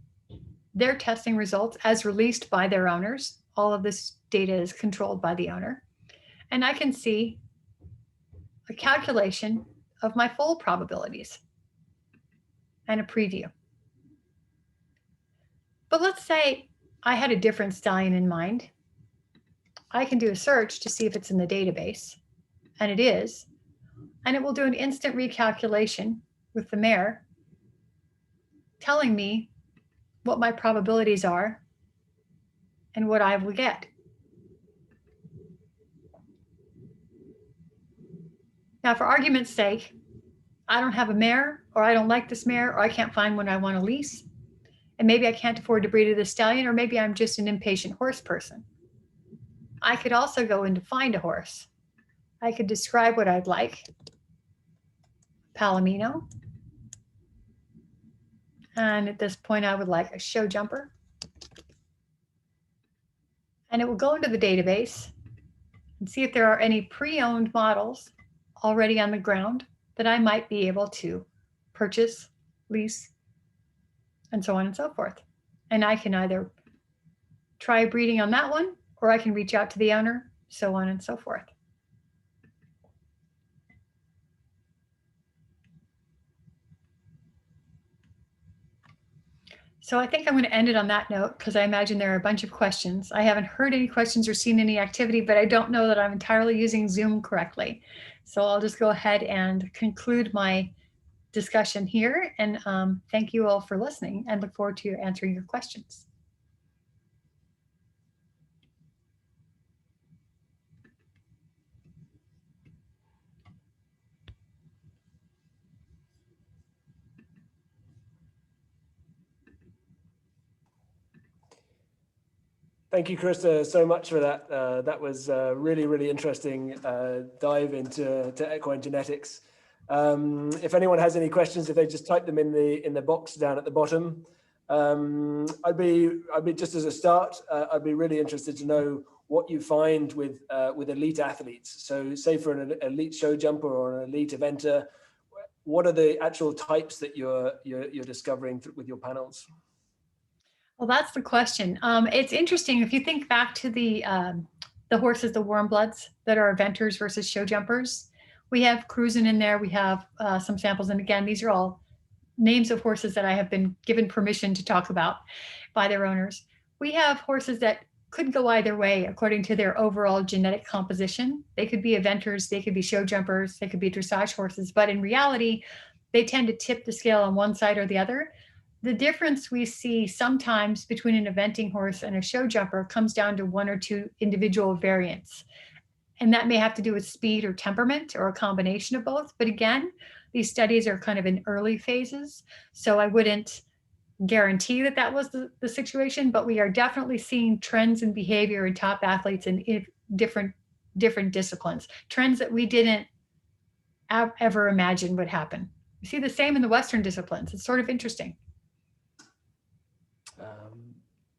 their testing results as released by their owners. All of this data is controlled by the owner. And I can see a calculation of my full probabilities and a preview. But let's say I had a different stallion in mind. I can do a search to see if it's in the database, and it is. And it will do an instant recalculation with the mare, telling me what my probabilities are and what I will get. Now, for argument's sake, I don't have a mare, or I don't like this mare, or I can't find one I want to lease. And maybe I can't afford to breed to the stallion, or maybe I'm just an impatient horse person. I could also go in to find a horse. I could describe what I'd like. Palomino. And at this point, I would like a show jumper. And it will go into the database and see if there are any pre-owned models already on the ground that I might be able to purchase, lease, and so on and so forth. And I can either try breeding on that one, or I can reach out to the owner, so on and so forth. So I think I'm going to end it on that note, because I imagine there are a bunch of questions. I haven't heard any questions or seen any activity, but I don't know that I'm entirely using Zoom correctly. So I'll just go ahead and conclude my discussion here, and thank you all for listening, and look forward to answering your questions. Thank you, Christa, so much for that. That was a really, really interesting dive into equine genetics. If anyone has any questions, if they just type them in the box down at the bottom. I'd be just as a start, I'd be really interested to know what you find with elite athletes. So, say for an elite show jumper or an elite eventer, what are the actual types that you're discovering with your panels? Well, that's the question. It's interesting if you think back to the horses, the warm bloods that are eventers versus show jumpers. We have cruising in there. We have some samples, and again, these are all names of horses that I have been given permission to talk about by their owners. We have horses that could go either way according to their overall genetic composition. They could be eventers, they could be show jumpers, they could be dressage horses, but in reality, they tend to tip the scale on one side or the other. The difference we see sometimes between an eventing horse and a show jumper comes down to one or two individual variants. And that may have to do with speed or temperament or a combination of both. But again, these studies are kind of in early phases. So I wouldn't guarantee that that was the situation, but we are definitely seeing trends in behavior in top athletes in different disciplines, trends that we didn't ever imagine would happen. We see the same in the Western disciplines. It's sort of interesting.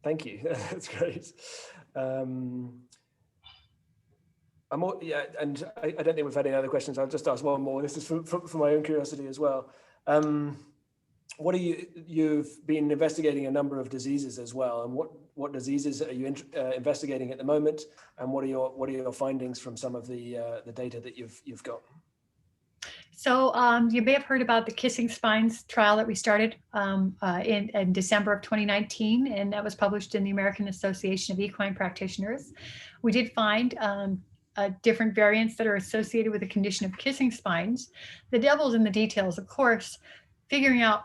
Thank you. That's great. Yeah, and I don't think we've had any other questions. I'll just ask one more. This is for my own curiosity as well. What are you've been investigating a number of diseases as well, and what diseases are you investigating at the moment, and what are your findings from some of the data that you've got? So you may have heard about the kissing spines trial that we started in December of 2019, and that was published in the American Association of Equine Practitioners. We did find different variants that are associated with the condition of kissing spines. The devil's in the details, of course, figuring out,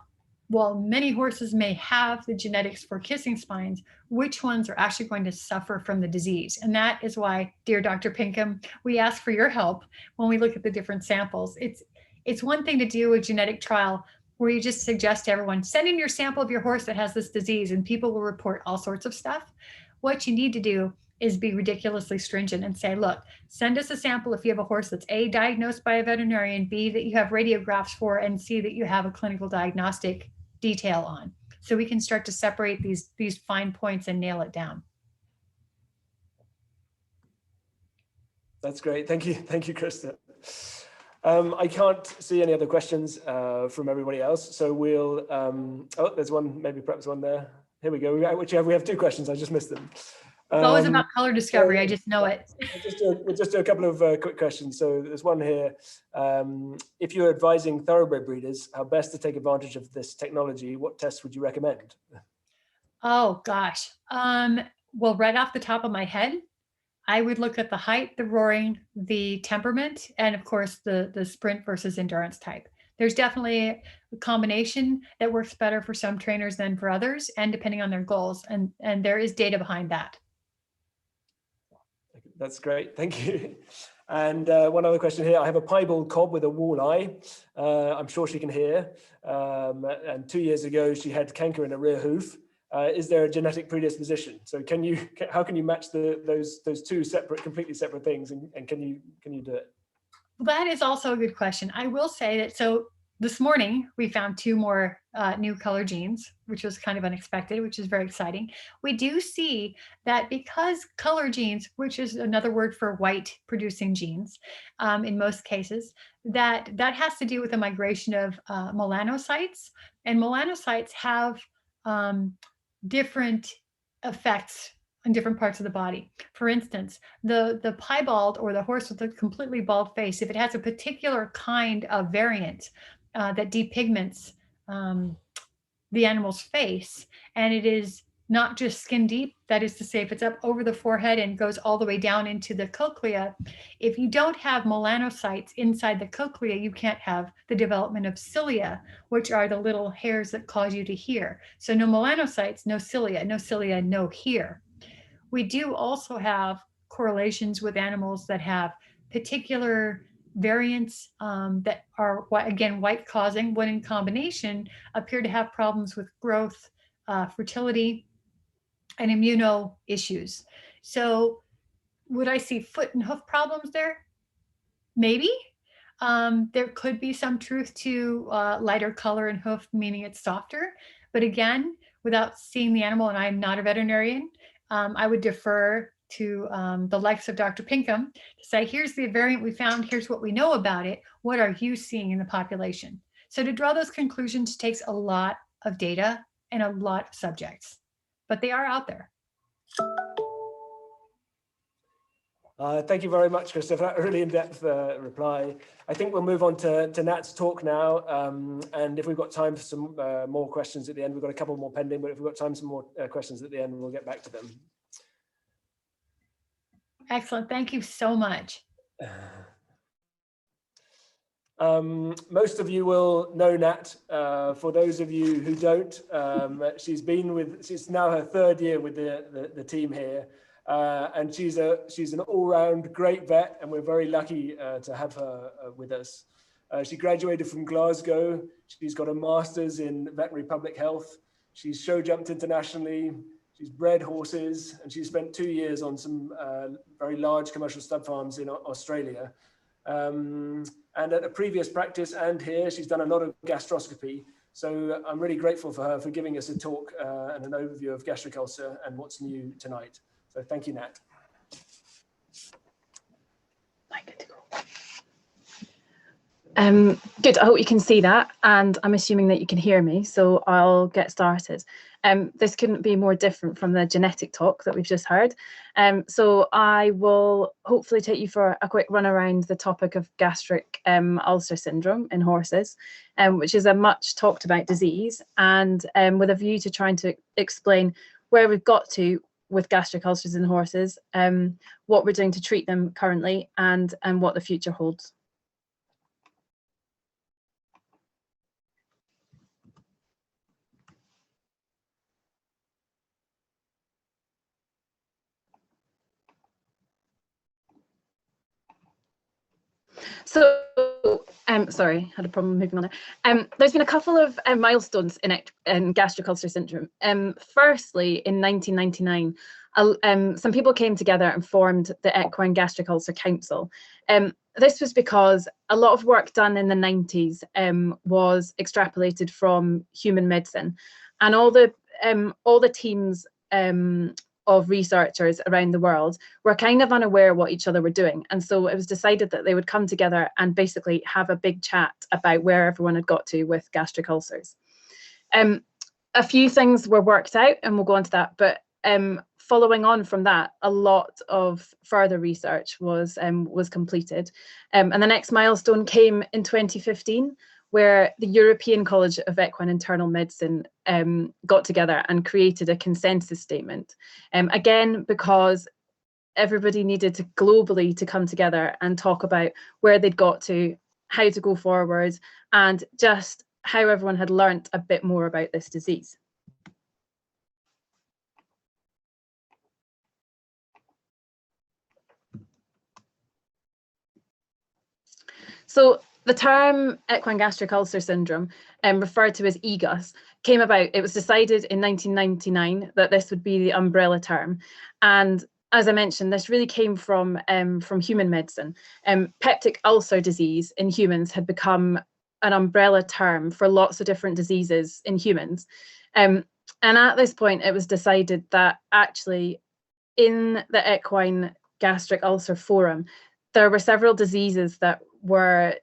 while many horses may have the genetics for kissing spines, which ones are actually going to suffer from the disease. And that is why, dear Dr. Pinkham, we ask for your help when we look at the different samples. It's one thing to do a genetic trial where you just suggest to everyone, send in your sample of your horse that has this disease, and people will report all sorts of stuff. What you need to do is be ridiculously stringent and say, look, send us a sample if you have a horse that's A, diagnosed by a veterinarian, B, that you have radiographs for, and C, that you have a clinical diagnostic detail on. So we can start to separate these fine points and nail it down. That's great. Thank you, Christa. I can't see any other questions from everybody else. So we'll, oh, there's one, maybe perhaps one there. Here we go. We have two questions. I just missed them. It's always about color discovery. I just know it. We'll just do a couple of quick questions. So there's one here. If you're advising thoroughbred breeders how best to take advantage of this technology, what tests would you recommend? Oh, gosh. Well, right off the top of my head, I would look at the height, the roaring, the temperament, and of course, the sprint versus endurance type. There's definitely a combination that works better for some trainers than for others, and depending on their goals. And there is data behind that. That's great. Thank you. And one other question here. I have a piebald cob with a wall eye. I'm sure she can hear. And 2 years ago, she had canker in a rear hoof. Is there a genetic predisposition? So how can you match those two completely separate things? And can you do it? Well, that is also a good question. I will say that, so this morning we found 2 more new color genes, which was kind of unexpected, which is very exciting. We do see that because color genes, which is another word for white producing genes, in most cases, that has to do with the migration of melanocytes, and melanocytes have different effects in different parts of the body. For instance, the piebald, or the horse with a completely bald face, if it has a particular kind of variant that depigments the animal's face, and it is not just skin deep, that is to say, if it's up over the forehead and goes all the way down into the cochlea, if you don't have melanocytes inside the cochlea, you can't have the development of cilia, which are the little hairs that cause you to hear. So no melanocytes, no cilia, no hear. We do also have correlations with animals that have particular variants that are, again, white causing, when in combination appear to have problems with growth, fertility, and immuno issues. So would I see foot and hoof problems there? Maybe. There could be some truth to lighter color and hoof, meaning it's softer. But again, without seeing the animal, and I'm not a veterinarian, I would defer to the likes of Dr. Pinkham to say, here's the variant we found, here's what we know about it. What are you seeing in the population? So to draw those conclusions takes a lot of data and a lot of subjects, but they are out there. Thank you very much, Christa, for that really in-depth reply. I think we'll move on to Nat's talk now. And if we've got time for some more questions at the end, we've got a couple more pending, but if we've got time for some more questions at the end, we'll get back to them. Excellent. Thank you so much. Most of you will know Nat. For those of you who don't, she's now her 3rd year with the team here, and she's an all-round great vet, and we're very lucky to have her with us. She graduated from Glasgow. She's got a master's in veterinary public health. She's show jumped internationally. She's bred horses, and she spent 2 years on some very large commercial stud farms in Australia. And at a previous practice and here, she's done a lot of gastroscopy. So I'm really grateful for her for giving us a talk and an overview of gastric ulcer and what's new tonight. So thank you, Nat. Good, I hope you can see that, and I'm assuming that you can hear me, so I'll get started. This couldn't be more different from the genetic talk that we've just heard. So I will hopefully take you for a quick run around the topic of gastric ulcer syndrome in horses, which is a much talked about disease, and with a view to trying to explain where we've got to with gastric ulcers in horses, what we're doing to treat them currently, and what the future holds. So, sorry, had a problem moving on there. There's been a couple of milestones in gastric ulcer syndrome. Firstly, in 1999, some people came together and formed the Equine Gastric Ulcer Council. This was because a lot of work done in the 90s was extrapolated from human medicine, and all the teams of researchers around the world were kind of unaware what each other were doing. And so it was decided that they would come together and basically have a big chat about where everyone had got to with gastric ulcers. A few things were worked out, and we'll go on to that, but following on from that, a lot of further research was completed. And the next milestone came in 2015, where the European College of Equine Internal Medicine got together and created a consensus statement. Again, because everybody needed to globally to come together and talk about where they'd got to, how to go forward, and just how everyone had learnt a bit more about this disease. So the term equine gastric ulcer syndrome, referred to as EGUS, came about. It was decided in 1999 that this would be the umbrella term. And as I mentioned, this really came from human medicine. Peptic ulcer disease in humans had become an umbrella term for lots of different diseases in humans. And at this point, it was decided that actually in the Equine Gastric Ulcer Forum, there were several diseases that were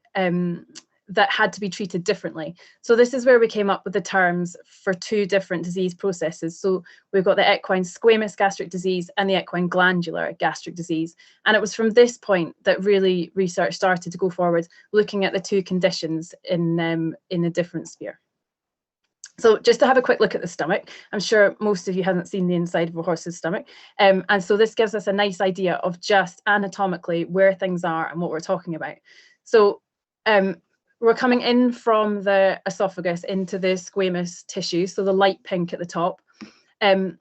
that had to be treated differently. So this is where we came up with the terms for two different disease processes. So we've got the equine squamous gastric disease and the equine glandular gastric disease. And it was from this point that really research started to go forward, looking at the two conditions in a different sphere. So just to have a quick look at the stomach, I'm sure most of you haven't seen the inside of a horse's stomach. And so this gives us a nice idea of just anatomically where things are and what we're talking about. So we're coming in from the esophagus into the squamous tissue, so the light pink at the top. There's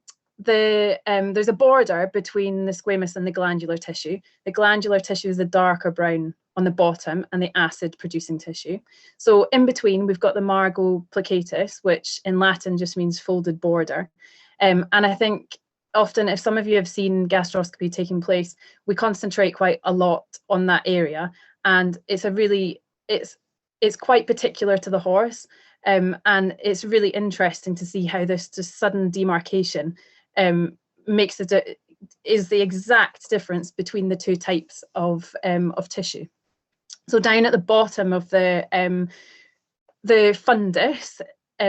a border between the squamous and the glandular tissue. The glandular tissue is a darker brown on the bottom, and the acid producing tissue. So in between, we've got the margo plicatus, which in Latin just means folded border. And I think often, if some of you have seen gastroscopy taking place, we concentrate quite a lot on that area. And it's it's quite particular to the horse. And it's really interesting to see how this just sudden demarcation makes is the exact difference between the two types of tissue. So down at the bottom of the fundus,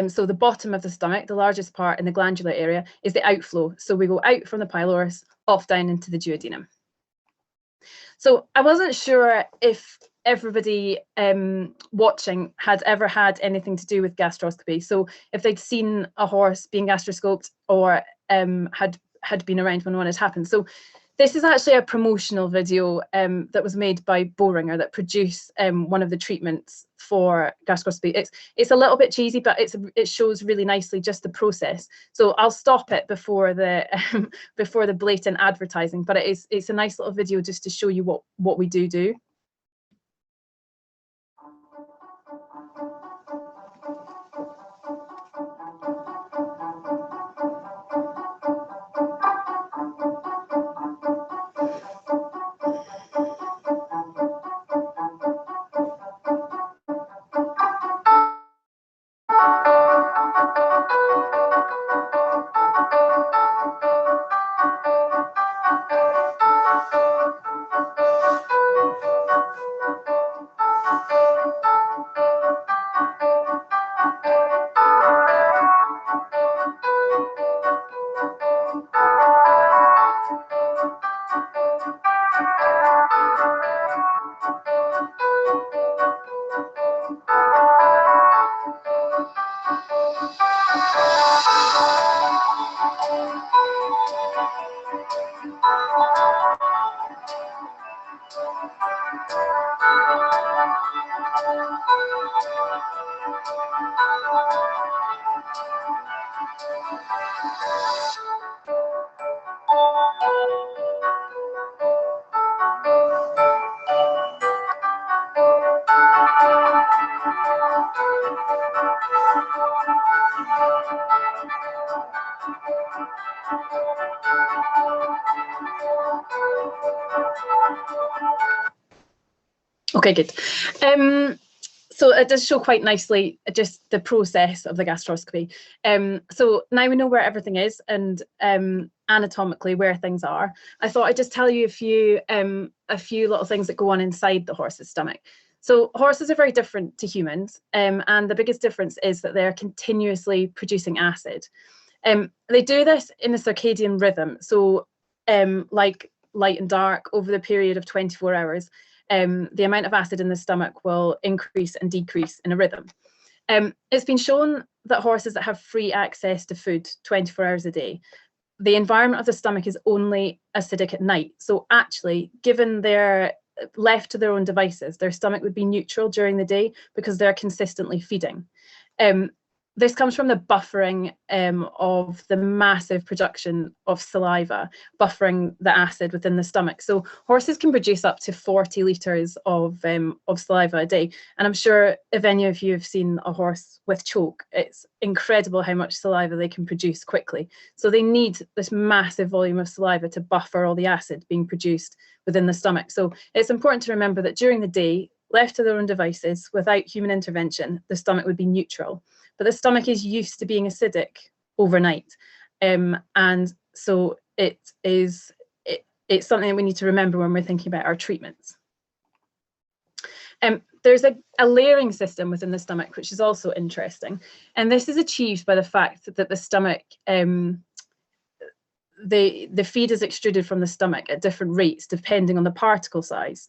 so the bottom of the stomach, the largest part in the glandular area, is the outflow. So we go out from the pylorus, off down into the duodenum. So I wasn't sure if everybody watching had ever had anything to do with gastroscopy. So if they'd seen a horse being gastroscoped or had been around when one had happened. So This is actually a promotional video that was made by Boehringer that produced one of the treatments for gastroscopy. It's a little bit cheesy, but it shows really nicely just the process. So I'll stop it before the before the blatant advertising. But it's a nice little video just to show you what we do. Okay, good. So it does show quite nicely just the process of the gastroscopy. So now we know where everything is and anatomically where things are. I thought I'd just tell you a few little things that go on inside the horse's stomach. So horses are very different to humans, and the biggest difference is that they're continuously producing acid. They do this in a circadian rhythm. So like light and dark over the period of 24 hours. The amount of acid in the stomach will increase and decrease in a rhythm. It's been shown that horses that have free access to food 24 hours a day, the environment of the stomach is only acidic at night. So actually, given they're left to their own devices, their stomach would be neutral during the day because they're consistently feeding. This comes from the buffering of the massive production of saliva, buffering the acid within the stomach. So horses can produce up to 40 litres of saliva a day. And I'm sure if any of you have seen a horse with choke, it's incredible how much saliva they can produce quickly. So they need this massive volume of saliva to buffer all the acid being produced within the stomach. So it's important to remember that during the day, left to their own devices, without human intervention, the stomach would be neutral. But the stomach is used to being acidic overnight. And so it's something that we need to remember when we're thinking about our treatments. There's a layering system within the stomach, which is also interesting. And this is achieved by the fact that the stomach, the feed is extruded from the stomach at different rates, depending on the particle size.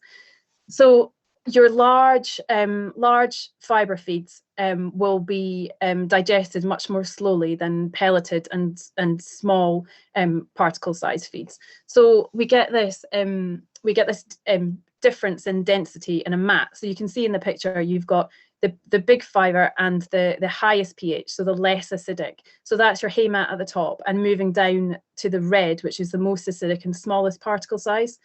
So your large fibre feeds will be digested much more slowly than pelleted and small particle size feeds. So we get this difference in density in a mat. So you can see in the picture you've got the big fibre and the highest pH, so the less acidic. So that's your hay mat at the top, and moving down to the red, which is the most acidic and smallest particle size.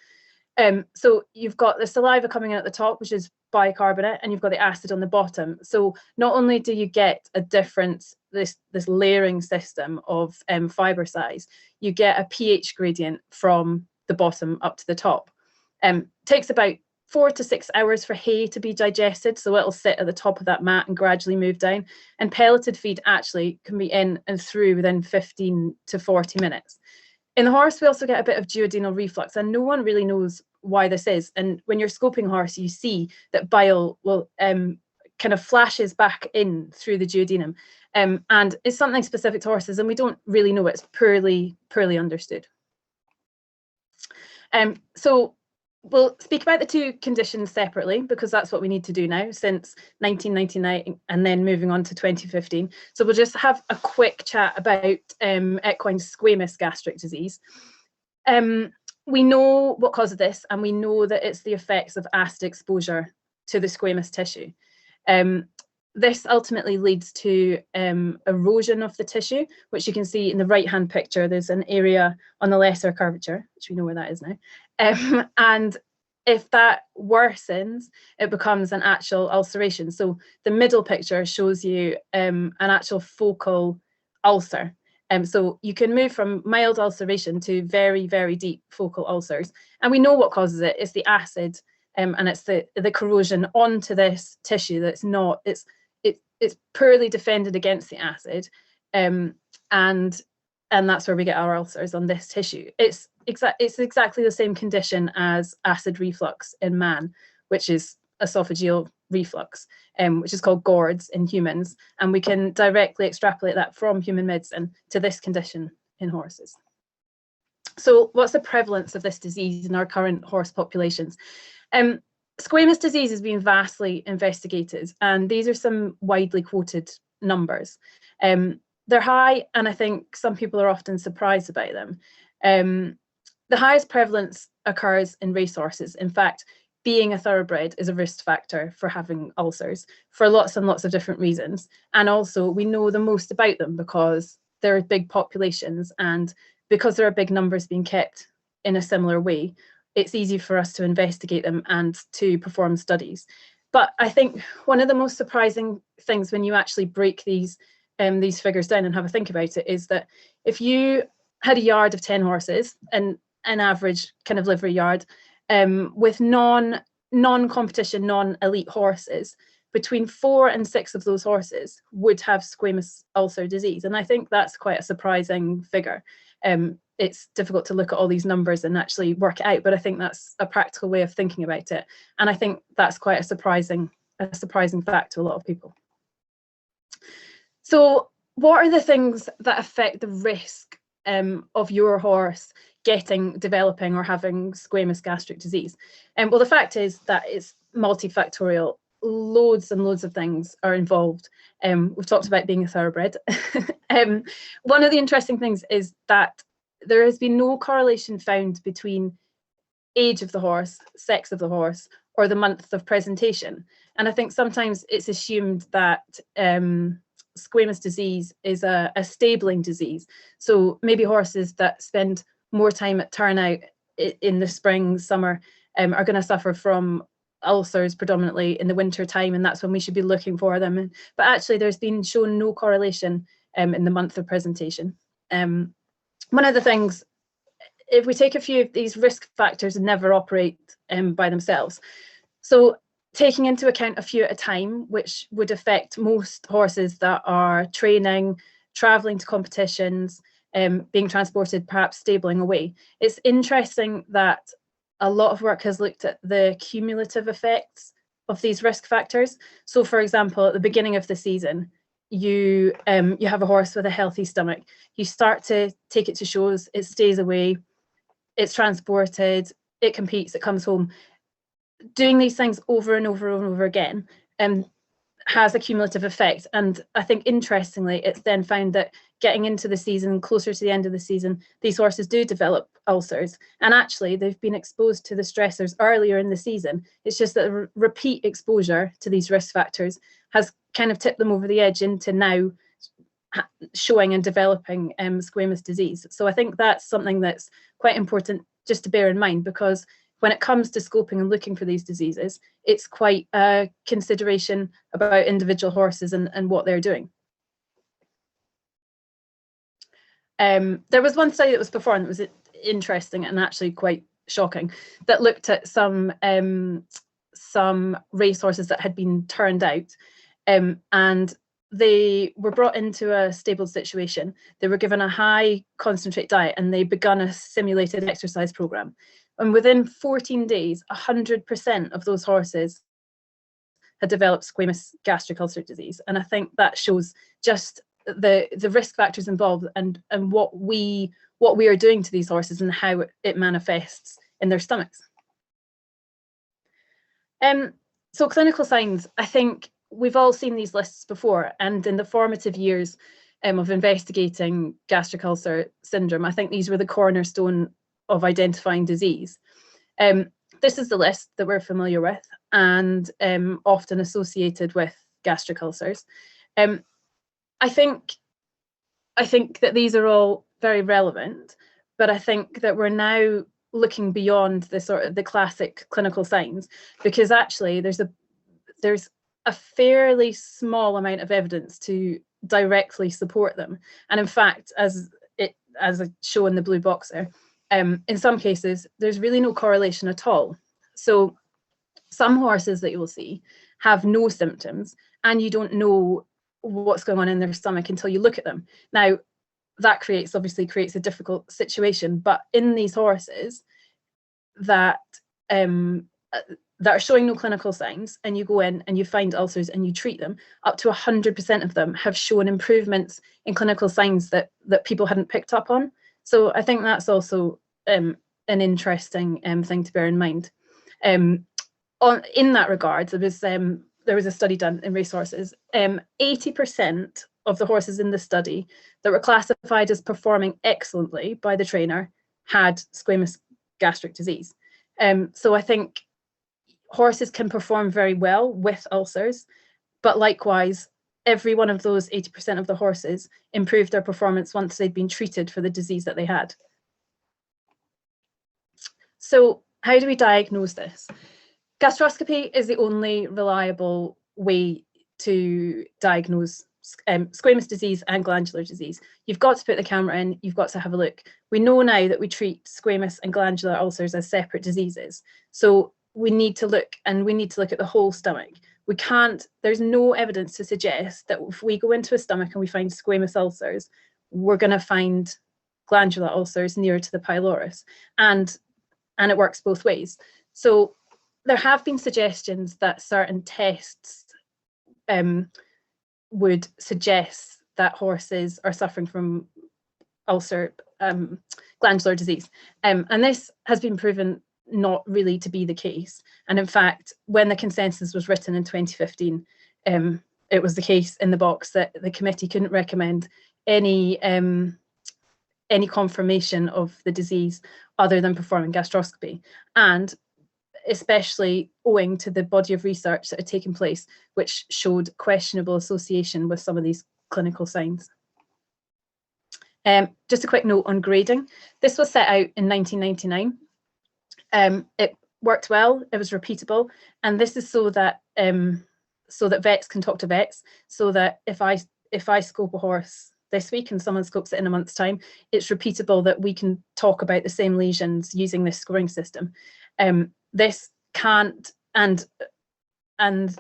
So you've got the saliva coming in at the top, which is bicarbonate, and you've got the acid on the bottom. So not only do you get a difference, this layering system of fibre size, you get a pH gradient from the bottom up to the top. Takes about 4 to 6 hours for hay to be digested, so it'll sit at the top of that mat and gradually move down. And pelleted feed actually can be in and through within 15 to 40 minutes. In the horse, we also get a bit of duodenal reflux, and no one really knows why this is. And when you're scoping horse, you see that bile will kind of flashes back in through the duodenum, and it's something specific to horses, and we don't really know. It's poorly understood. So we'll speak about the two conditions separately, because that's what we need to do now since 1999 and then moving on to 2015. So we'll just have a quick chat about equine squamous gastric disease. we know what causes this, and we know that it's the effects of acid exposure to the squamous tissue. This ultimately leads to erosion of the tissue, which you can see in the right-hand picture. There's an area on the lesser curvature, which we know where that is now. And if that worsens, it becomes an actual ulceration. So the middle picture shows you an actual focal ulcer. So you can move from mild ulceration to very, very deep focal ulcers. And we know what causes it. It's the acid, and it's the corrosion onto this tissue that's not, it's poorly defended against the acid, and that's where we get our ulcers on this tissue. It's exactly the same condition as acid reflux in man, which is esophageal reflux, which is called GORDS in humans, and we can directly extrapolate that from human medicine to this condition in horses. So what's the prevalence of this disease in our current horse populations? Squamous disease has been vastly investigated, and these are some widely quoted numbers. They're high, and I think some people are often surprised about them. The highest prevalence occurs in racehorses. In fact, being a thoroughbred is a risk factor for having ulcers for lots and lots of different reasons. And also we know the most about them because they're big populations, and because there are big numbers being kept in a similar way, it's easy for us to investigate them and to perform studies. But I think one of the most surprising things when you actually break these figures down and have a think about it is that if you had a yard of 10 horses, and an average kind of livery yard, with non-competition, non-elite horses, between 4 and 6 of those horses would have squamous ulcer disease. And I think that's quite a surprising figure. It's difficult to look at all these numbers and actually work it out, but I think that's a practical way of thinking about it. And I think that's quite a surprising fact to a lot of people. So what are the things that affect the risk of your horse developing or having squamous gastric disease? Well, the fact is that it's multifactorial. Loads and loads of things are involved. We've talked about being a thoroughbred. One of the interesting things is that there has been no correlation found between age of the horse, sex of the horse, or the month of presentation. And I think sometimes it's assumed that squamous disease is a stabling disease. So maybe horses that spend more time at turnout in the spring, summer, are going to suffer from ulcers predominantly in the winter time, and that's when we should be looking for them. But actually there's been shown no correlation in the month of presentation. One of the things, if we take a few of these risk factors and never operate by themselves, so taking into account a few at a time, which would affect most horses that are training, traveling to competitions, being transported, perhaps stabling away. It's interesting that a lot of work has looked at the cumulative effects of these risk factors. So for example, at the beginning of the season, you have a horse with a healthy stomach. You start to take it to shows, it stays away, it's transported, it competes, it comes home. Doing these things over and over and over again has a cumulative effect. And I think interestingly, it's then found that getting into the season, closer to the end of the season, these horses do develop ulcers. And actually they've been exposed to the stressors earlier in the season. It's just that repeat exposure to these risk factors has kind of tipped them over the edge into now showing and developing squamous disease. So I think that's something that's quite important just to bear in mind, because when it comes to scoping and looking for these diseases, it's quite a consideration about individual horses and what they're doing. There was one study that was performed that was interesting and actually quite shocking, that looked at some racehorses that had been turned out, and they were brought into a stable situation. They were given a high concentrate diet and they begun a simulated exercise program. And within 14 days, 100% of those horses had developed squamous gastric ulcer disease. And I think that shows just the risk factors involved and what we are doing to these horses and how it manifests in their stomachs. So clinical signs, I think we've all seen these lists before, and in the formative years of investigating gastric ulcer syndrome, I think these were the cornerstone identifying disease. This is the list that we're familiar with and often associated with gastric ulcers. I think that these are all very relevant, but I think that we're now looking beyond the classic clinical signs, because actually there's a fairly small amount of evidence to directly support them. And in fact, as I show in the blue box there, in some cases, there's really no correlation at all. So some horses that you will see have no symptoms, and you don't know what's going on in their stomach until you look at them. Now, that obviously creates a difficult situation, but in these horses that are showing no clinical signs, and you go in and you find ulcers and you treat them, up to 100% of them have shown improvements in clinical signs that people hadn't picked up on. So I think that's also an interesting thing to bear in mind. In that regard, there was a study done in racehorses. 80% of the horses in the study that were classified as performing excellently by the trainer had squamous gastric disease. So I think horses can perform very well with ulcers, but likewise, every one of those 80% of the horses improved their performance once they'd been treated for the disease that they had. So how do we diagnose this? Gastroscopy is the only reliable way to diagnose squamous disease and glandular disease. You've got to put the camera in, you've got to have a look. We know now that we treat squamous and glandular ulcers as separate diseases. So we need to look, and we need to look at the whole stomach. There's no evidence to suggest that if we go into a stomach and we find squamous ulcers, we're going to find glandular ulcers nearer to the pylorus. And it works both ways. So there have been suggestions that certain tests would suggest that horses are suffering from glandular disease. And this has been proven not really to be the case. And in fact, when the consensus was written in 2015, it was the case in the box that the committee couldn't recommend any confirmation of the disease other than performing gastroscopy, and especially owing to the body of research that had taken place, which showed questionable association with some of these clinical signs. Just a quick note on grading. This was set out in 1999. It worked well, it was repeatable, and this is so that vets can talk to vets, so that if I scope a horse this week and someone scopes it in a month's time, it's repeatable, that we can talk about the same lesions using this scoring system. This can't, and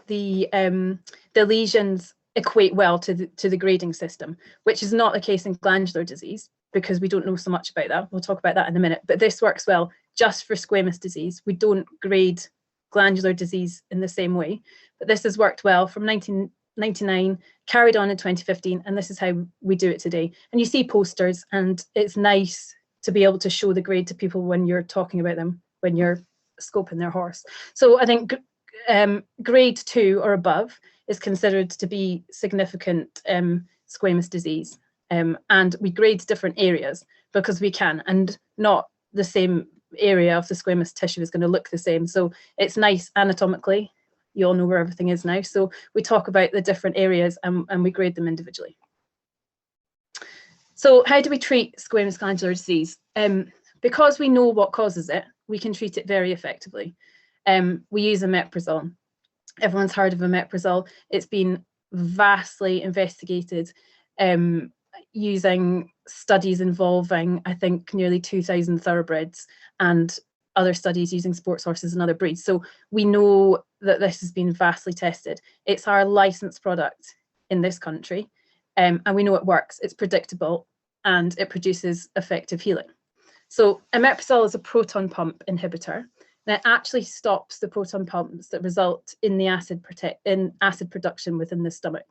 the lesions equate well to the grading system, which is not the case in glandular disease, because we don't know so much about that. We'll talk about that in a minute, but this works well just for squamous disease. We don't grade glandular disease in the same way, but this has worked well from 1999, carried on in 2015, and this is how we do it today. And you see posters, and it's nice to be able to show the grade to people when you're talking about them, when you're scoping their horse. So I think grade 2 or above is considered to be significant squamous disease. And we grade different areas because we can, and not the same area of the squamous tissue is going to look the same. So it's nice anatomically. You all know where everything is now. So we talk about the different areas and we grade them individually. So how do we treat squamous glandular disease? Because we know what causes it, we can treat it very effectively. We use omeprazole. Everyone's heard of omeprazole. It's been vastly investigated using studies involving, I think, nearly 2,000 thoroughbreds and other studies using sports horses and other breeds. So we know that this has been vastly tested. It's our licensed product in this country, and we know it works. It's predictable and it produces effective healing. So omeprazole is a proton pump inhibitor, and it actually stops the proton pumps that result in the acid production within the stomach.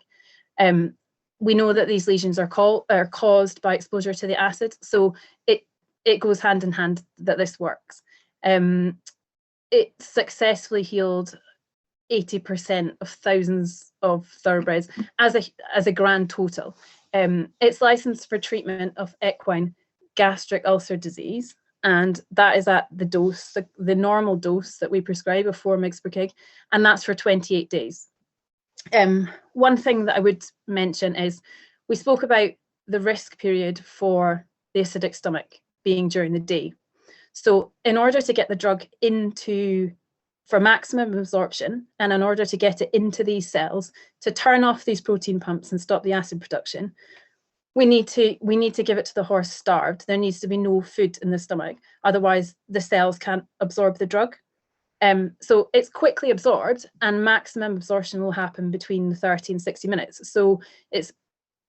We know that these lesions are caused by exposure to the acid, so it goes hand in hand that this works. It successfully healed 80% of thousands of thoroughbreds as a grand total. It's licensed for treatment of equine gastric ulcer disease, and that is at the dose, the normal dose that we prescribe of 4 mg per kg, and that's for 28 days. One thing that I would mention is we spoke about the risk period for the acidic stomach being during the day. So in order to get the drug for maximum absorption, and in order to get it into these cells, to turn off these protein pumps and stop the acid production, we need to give it to the horse starved. There needs to be no food in the stomach, otherwise the cells can't absorb the drug. So it's quickly absorbed, and maximum absorption will happen between 30 and 60 minutes. So it's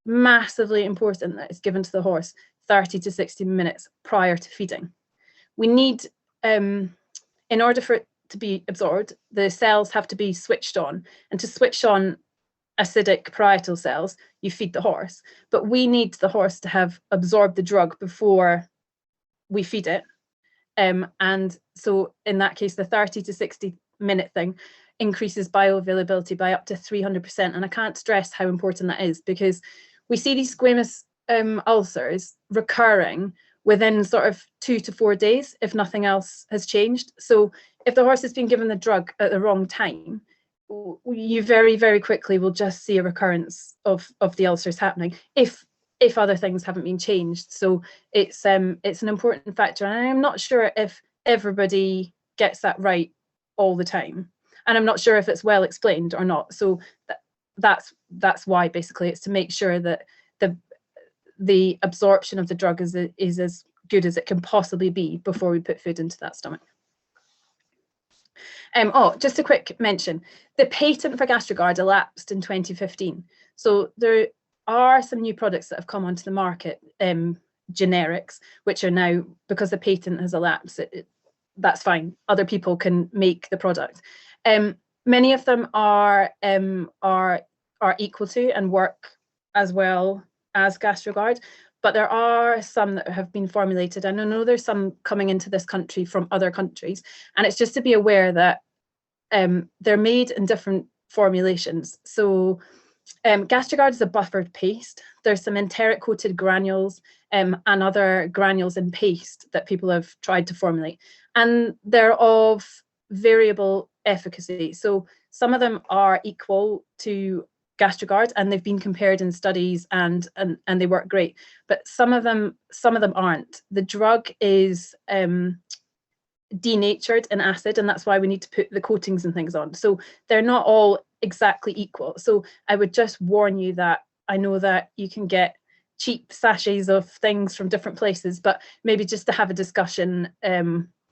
massively important that it's given to the horse 30 to 60 minutes prior to feeding. We need, in order for it to be absorbed, the cells have to be switched on, and to switch on acidic parietal cells, you feed the horse, but we need the horse to have absorbed the drug before we feed it. And so in that case, the 30 to 60 minute thing increases bioavailability by up to 300%. And I can't stress how important that is, because we see these squamous ulcers recurring within sort of 2 to 4 days if nothing else has changed. So if the horse has been given the drug at the wrong time, you very, very quickly will just see a recurrence of the ulcers happening if other things haven't been changed. So it's an important factor, and I'm not sure if everybody gets that right all the time, and I'm not sure if it's well explained or not. So that's why basically it's to make sure that the absorption of the drug is as good as it can possibly be before we put food into that stomach. Just a quick mention, the patent for Gastrigard elapsed in 2015. So there are some new products that have come onto the market, generics, which are now, because the patent has elapsed, that's fine. Other people can make the product. Many of them are equal to and work as well as Gastrigard, but there are some that have been formulated, and I know there's some coming into this country from other countries, and it's just to be aware that they're made in different formulations. So Gastrigard is a buffered paste. There's some enteric coated granules and other granules in paste that people have tried to formulate, and they're of variable efficacy. So some of them are equal to Gastrigard, and they've been compared in studies, and they work great. But some of them aren't. The drug is denatured in acid, and that's why we need to put the coatings and things on. So they're not all exactly equal. So I would just warn you that I know that you can get cheap sachets of things from different places, but maybe just to have a discussion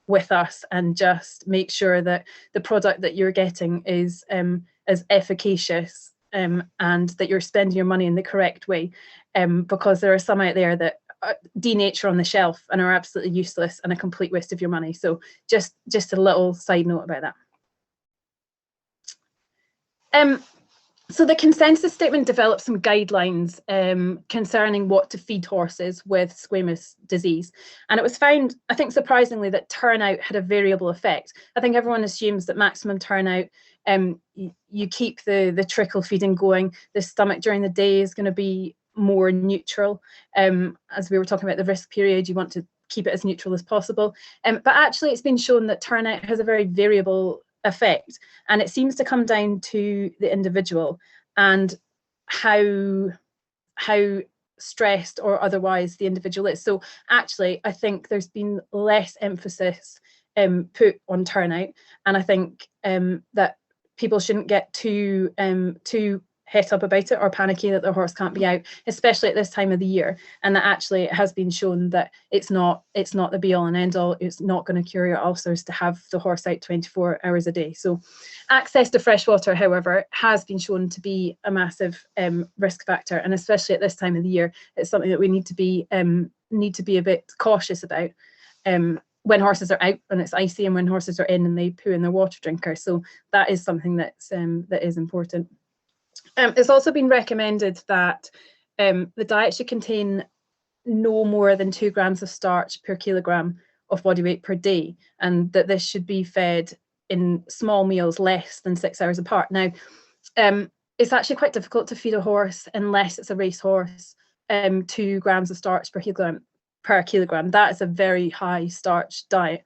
with us and just make sure that the product that you're getting is as efficacious and that you're spending your money in the correct way, because there are some out there that denature on the shelf and are absolutely useless and a complete waste of your money. So just a little side note about that. So the consensus statement developed some guidelines concerning what to feed horses with squamous disease. And it was found, I think surprisingly, that turnout had a variable effect. I think everyone assumes that maximum turnout, you keep the trickle feeding going, the stomach during the day is going to be more neutral. As we were talking about the risk period, you want to keep it as neutral as possible. But actually it's been shown that turnout has a very variable effect, and it seems to come down to the individual and how stressed or otherwise the individual is. So actually I think there's been less emphasis put on turnout, and I think that people shouldn't get too het up about it or panicky that their horse can't be out, especially at this time of the year, and that actually it has been shown that it's not the be all and end all. It's not going to cure your ulcers to have the horse out 24 hours a day. So access to fresh water, however, has been shown to be a massive risk factor, and especially at this time of the year, it's something that we need to be a bit cautious about when horses are out and it's icy, and when horses are in and they poo in their water drinker. So that is something that is important. It's also been recommended that the diet should contain no more than 2 grams of starch per kilogram of body weight per day, and that this should be fed in small meals less than 6 hours apart. Now, it's actually quite difficult to feed a horse, unless it's a race horse, 2 grams of starch per per kilogram. That is a very high starch diet,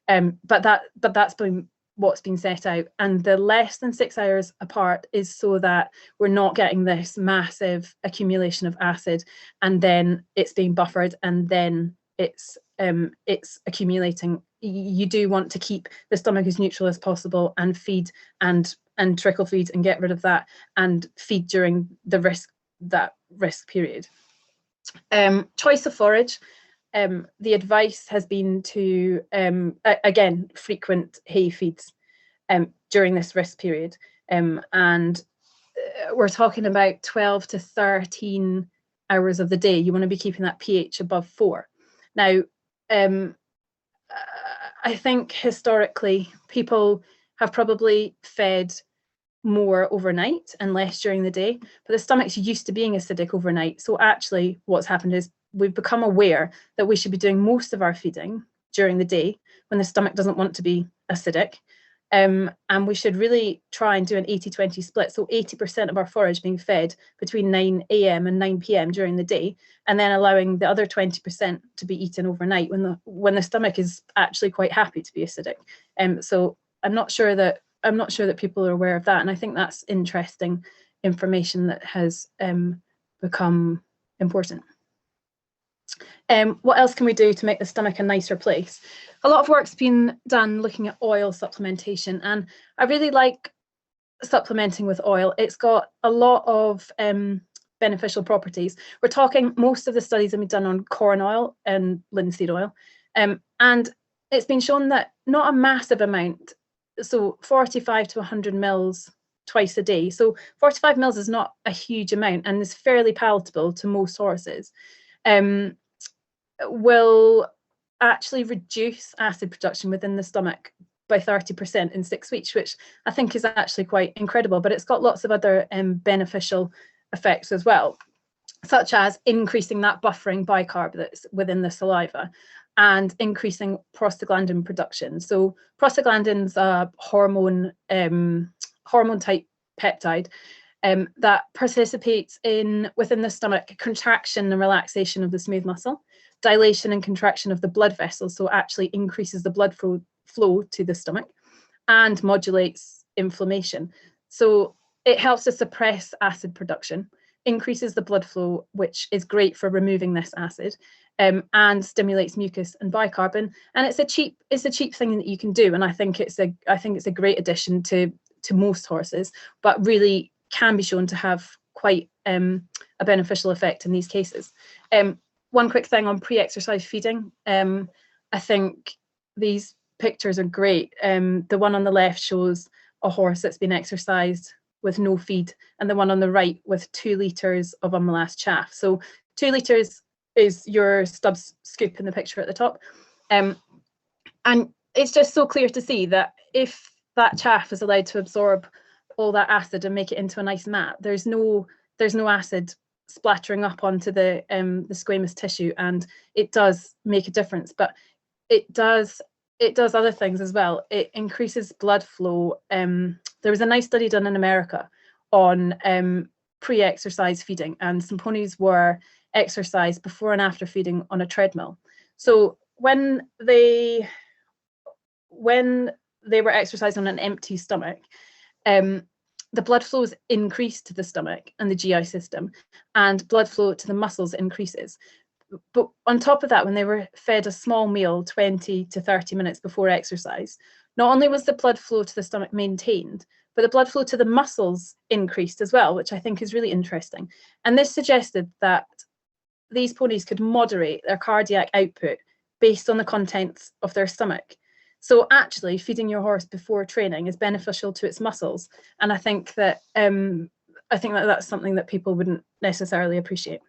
but that's been what's been set out. And the less than 6 hours apart is so that we're not getting this massive accumulation of acid, and then it's being buffered, and then it's accumulating. You do want to keep the stomach as neutral as possible, and feed and trickle feed and get rid of that, and feed during the risk period. Choice of forage. The advice has been to, again, frequent hay feeds during this risk period. And we're talking about 12 to 13 hours of the day. You want to be keeping that pH above 4. Now, I think historically people have probably fed more overnight and less during the day, but the stomach's used to being acidic overnight. So actually what's happened is we've become aware that we should be doing most of our feeding during the day when the stomach doesn't want to be acidic. And we should really try and do an 80-20 split. So 80% of our forage being fed between 9 AM and 9 PM during the day, and then allowing the other 20% to be eaten overnight when the stomach is actually quite happy to be acidic. So I'm not sure that people are aware of that. And I think that's interesting information that has become important. What else can we do to make the stomach a nicer place? A lot of work's been done looking at oil supplementation, and I really like supplementing with oil. It's got a lot of beneficial properties. We're talking, most of the studies have been done on corn oil and linseed oil, and it's been shown that not a massive amount, so 45 to 100 mils twice a day. So 45 mils is not a huge amount and is fairly palatable to most horses. Will actually reduce acid production within the stomach by 30% in 6 weeks, which I think is actually quite incredible. But it's got lots of other beneficial effects as well, such as increasing that buffering bicarb that's within the saliva and increasing prostaglandin production. So prostaglandin's a hormone type peptide that participates in within the stomach contraction and relaxation of the smooth muscle, dilation and contraction of the blood vessels, so actually increases the blood flow to the stomach, and modulates inflammation. So it helps to suppress acid production, increases the blood flow, which is great for removing this acid, and stimulates mucus and bicarb. And it's a cheap thing that you can do, and I think it's a great addition to most horses, but really can be shown to have quite a beneficial effect in these cases. One quick thing on pre-exercise feeding. I think these pictures are great. The one on the left shows a horse that's been exercised with no feed, and the one on the right with 2 litres of unmolasses chaff. So 2 litres is your Stubbs scoop in the picture at the top. And it's just so clear to see that if that chaff is allowed to absorb all that acid and make it into a nice mat, there's no acid splattering up onto the squamous tissue, and it does make a difference. But it does other things as well. It increases blood flow. There was a nice study done in America on pre-exercise feeding, and some ponies were exercised before and after feeding on a treadmill. So when they were exercised on an empty stomach, the blood flows increase to the stomach and the GI system, and blood flow to the muscles increases. But on top of that, when they were fed a small meal 20 to 30 minutes before exercise, not only was the blood flow to the stomach maintained, but the blood flow to the muscles increased as well, which I think is really interesting. And this suggested that these ponies could moderate their cardiac output based on the contents of their stomach. So actually feeding your horse before training is beneficial to its muscles. And I think that that's something that people wouldn't necessarily appreciate.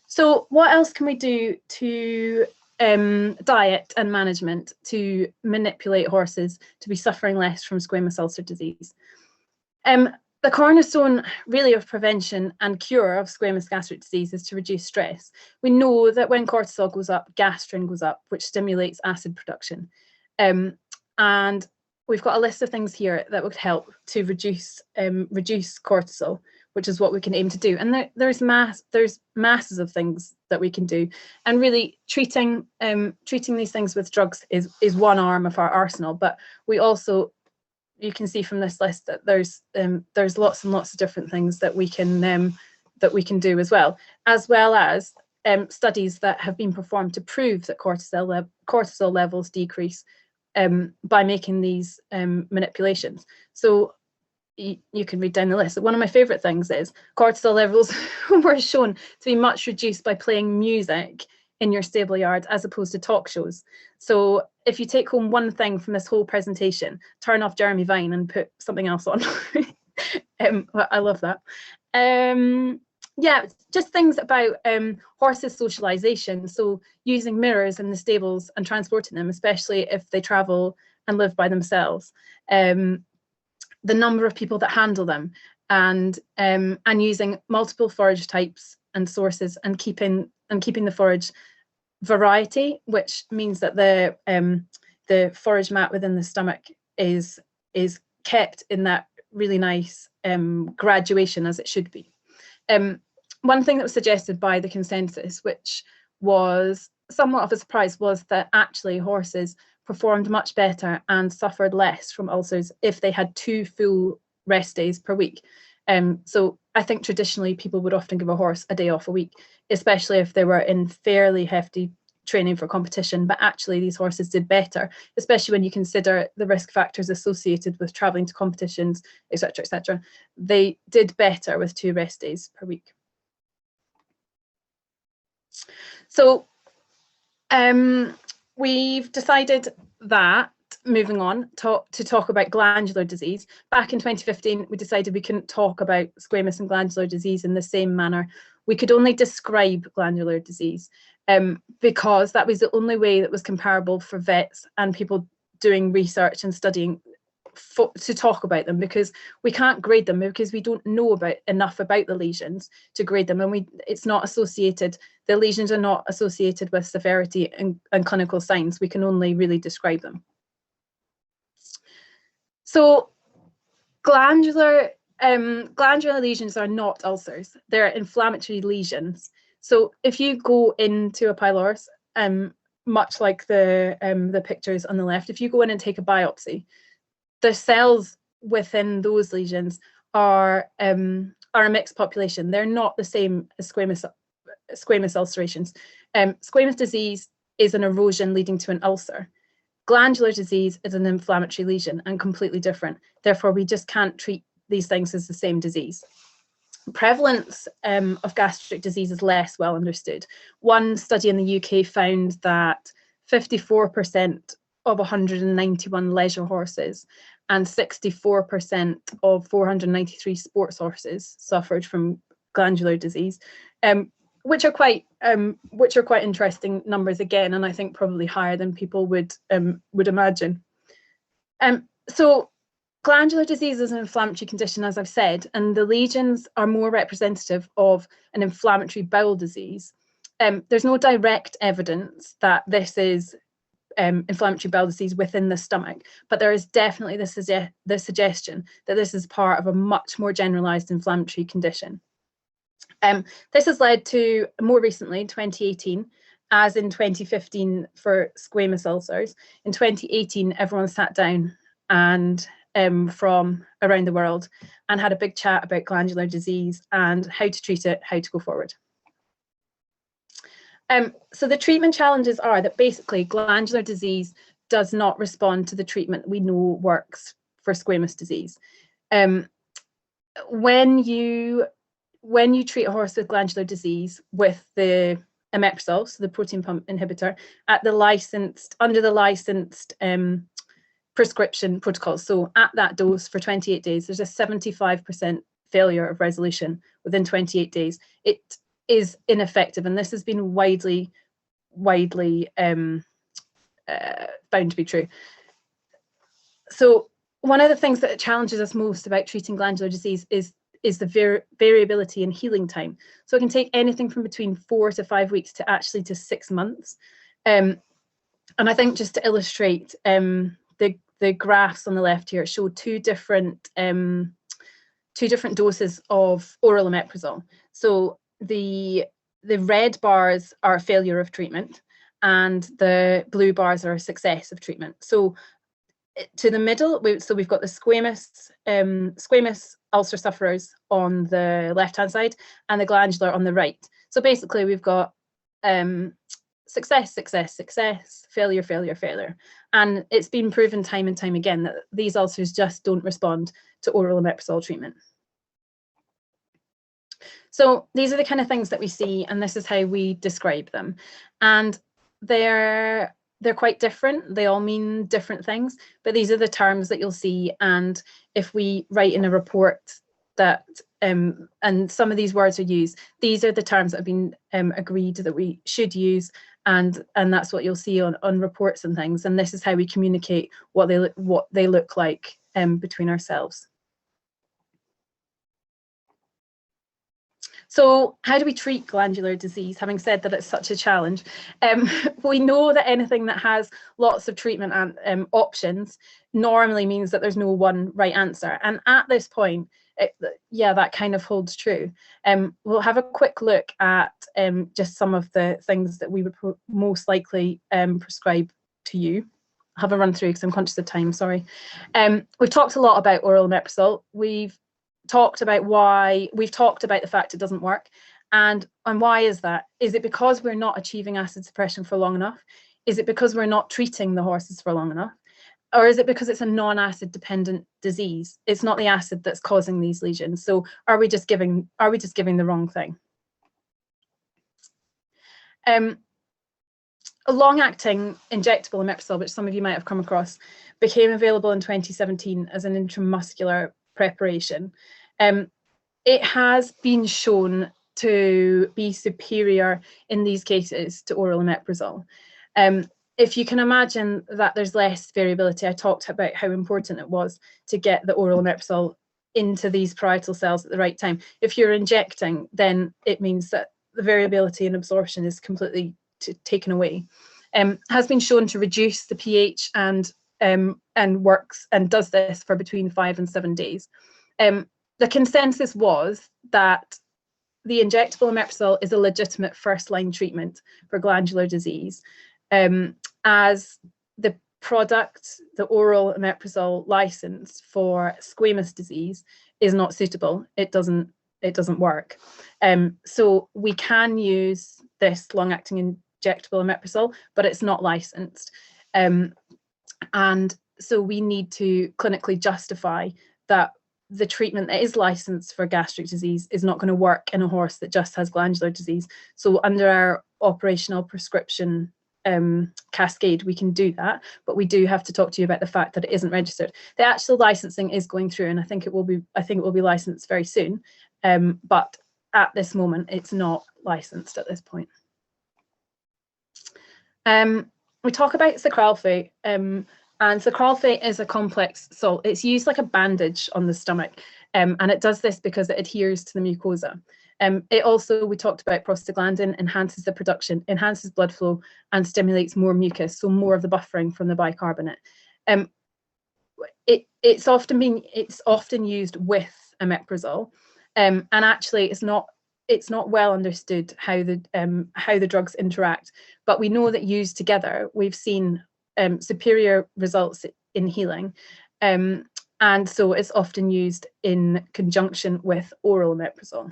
So what else can we do to diet and management to manipulate horses to be suffering less from squamous ulcer disease? The cornerstone really of prevention and cure of squamous gastric disease is to reduce stress. We know that when cortisol goes up, gastrin goes up, which stimulates acid production. And we've got a list of things here that would help to reduce cortisol. which is what we can aim to do. And there's masses of things that we can do. And really treating these things with drugs is one arm of our arsenal. But we also, you can see from this list that there's lots and lots of different things that we can do as well as studies that have been performed to prove that cortisol levels decrease by making these manipulations. So you can read down the list. One of my favorite things is cortisol levels were shown to be much reduced by playing music in your stable yard as opposed to talk shows. So if you take home one thing from this whole presentation, turn off Jeremy Vine and put something else on. I love that. Yeah, just things about horses' socialization. So using mirrors in the stables and transporting them, especially if they travel and live by themselves. The number of people that handle them, and using multiple forage types and sources, and keeping the forage variety, which means that the forage mat within the stomach is kept in that really nice graduation as it should be. One thing that was suggested by the consensus, which was somewhat of a surprise, was that actually horses performed much better and suffered less from ulcers if they had 2 full rest days per week. So I think traditionally people would often give a horse a day off a week, especially if they were in fairly hefty training for competition. But actually these horses did better, especially when you consider the risk factors associated with traveling to competitions, etc., etc. They did better with 2 rest days per week. So we've decided that, moving on, to talk about glandular disease. Back in 2015, we decided we couldn't talk about squamous and glandular disease in the same manner. We could only describe glandular disease because that was the only way that was comparable for vets and people doing research and studying to talk about them, because we can't grade them because we don't know enough about the lesions to grade them, and it's not associated, the lesions are not associated with severity and clinical signs. We can only really describe them. So glandular lesions are not ulcers, they're inflammatory lesions. So if you go into a pylorus, much like the pictures on the left, if you go in and take a biopsy, the cells within those lesions are a mixed population. They're not the same as squamous ulcerations. Squamous disease is an erosion leading to an ulcer. Glandular disease is an inflammatory lesion and completely different. Therefore, we just can't treat these things as the same disease. Prevalence of gastric disease is less well understood. One study in the UK found that 54% of 191 leisure horses and 64% of 493 sports horses suffered from glandular disease, which are quite interesting numbers again, and I think probably higher than people would imagine. So glandular disease is an inflammatory condition, as I've said, and the lesions are more representative of an inflammatory bowel disease. There's no direct evidence that this is inflammatory bowel disease within the stomach, but there is definitely the suggestion that this is part of a much more generalized inflammatory condition. This has led to, more recently, 2018, as in 2015 for squamous ulcers. In 2018, everyone sat down and from around the world and had a big chat about glandular disease and how to treat it, how to go forward. So the treatment challenges are that basically glandular disease does not respond to the treatment we know works for squamous disease. When you treat a horse with glandular disease with the omeprazole, so the protein pump inhibitor, under the licensed prescription protocol, so at that dose for 28 days, there's a 75% failure of resolution within 28 days. It is ineffective, and this has been widely found to be true. So one of the things that challenges us most about treating glandular disease is the variability in healing time. So it can take anything from between 4 to 5 weeks to 6 months. And I think just to illustrate, the graphs on the left here show 2 different two different doses of oral omeprazole. So the red bars are failure of treatment, and the blue bars are a success of treatment. So to the middle, we've got the squamous ulcer sufferers on the left-hand side and the glandular on the right. So basically we've got success, success, success, failure, failure, failure. And it's been proven time and time again that these ulcers just don't respond to oral omeprazole treatment. So these are the kind of things that we see, and this is how we describe them. And they're quite different. They all mean different things, but these are the terms that you'll see. And if we write in a report that, and some of these words are used, these are the terms that have been agreed that we should use, and that's what you'll see on reports and things. And this is how we communicate what they look like between ourselves. So how do we treat glandular disease? Having said that it's such a challenge, we know that anything that has lots of treatment and options normally means that there's no one right answer. And at this point, yeah, that kind of holds true. We'll have a quick look at just some of the things that we would most likely prescribe to you. I'll have a run through because I'm conscious of time, sorry. We've talked a lot about oral omeprazole. We've talked about the fact it doesn't work, and why is that? Is it because we're not achieving acid suppression for long enough? Is it because we're not treating the horses for long enough? Or is it because it's a non-acid dependent disease? It's not the acid that's causing these lesions. So are we just giving the wrong thing? A long-acting injectable omeprazole, which some of you might have come across, became available in 2017 as an intramuscular preparation. It has been shown to be superior in these cases to oral omeprazole. If you can imagine that there's less variability, I talked about how important it was to get the oral omeprazole into these parietal cells at the right time. If you're injecting, then it means that the variability in absorption is completely taken away. Has been shown to reduce the pH and works and does this for between 5 and 7 days. The consensus was that the injectable omeprazole is a legitimate first-line treatment for glandular disease, as the product, the oral omeprazole license for squamous disease, is not suitable. It doesn't work. So we can use this long-acting injectable omeprazole, but it's not licensed. And so we need to clinically justify that the treatment that is licensed for gastric disease is not going to work in a horse that just has glandular disease. So under our operational prescription cascade, we can do that, but we do have to talk to you about the fact that it isn't registered. The actual licensing is going through, and I think it will be licensed very soon. But at this moment, it's not licensed at this point. We talk about sucralfate. And sucralfate is a complex salt. It's used like a bandage on the stomach, and it does this because it adheres to the mucosa. It also, we talked about prostaglandin, enhances the production, enhances blood flow, and stimulates more mucus, so more of the buffering from the bicarbonate. It's often used with omeprazole, and actually it's not well understood how the drugs interact. But we know that used together, we've seen superior results in healing, and so it's often used in conjunction with oral omeprazole.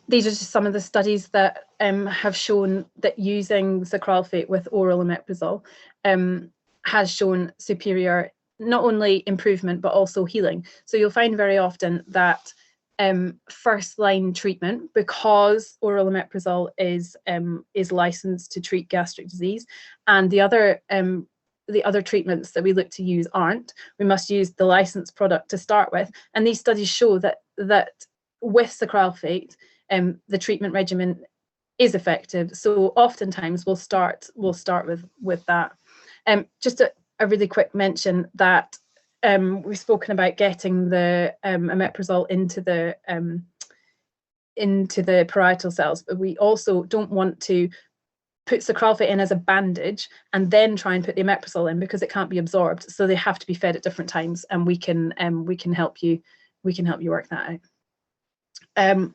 These are just some of the studies that have shown that using sucralfate with oral omeprazole has shown superior, not only improvement, but also healing. So you'll find very often that first-line treatment, because oral omeprazole is licensed to treat gastric disease, and the other treatments that we look to use aren't. We must use the licensed product to start with, and these studies show that with sucralfate, the treatment regimen is effective. So oftentimes we'll start with that. Just a really quick mention that we've spoken about getting the omeprazole into the parietal cells, but we also don't want to put sucralfate in as a bandage and then try and put the omeprazole in, because it can't be absorbed. So they have to be fed at different times, and we can help you work that out.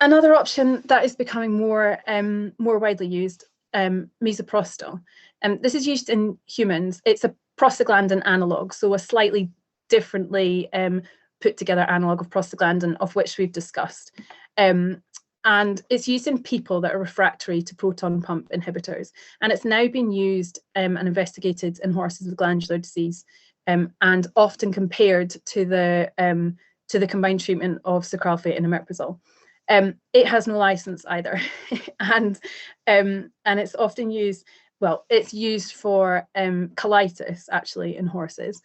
Another option that is becoming more widely used, misoprostol. This is used in humans. It's a prostaglandin analog, so a slightly differently put together analog of prostaglandin, of which we've discussed. And it's used in people that are refractory to proton pump inhibitors. And it's now been used and investigated in horses with glandular disease, and often compared to the combined treatment of sucralfate and omeprazole. It has no license either, and it's often used. Well, it's used for colitis, actually, in horses.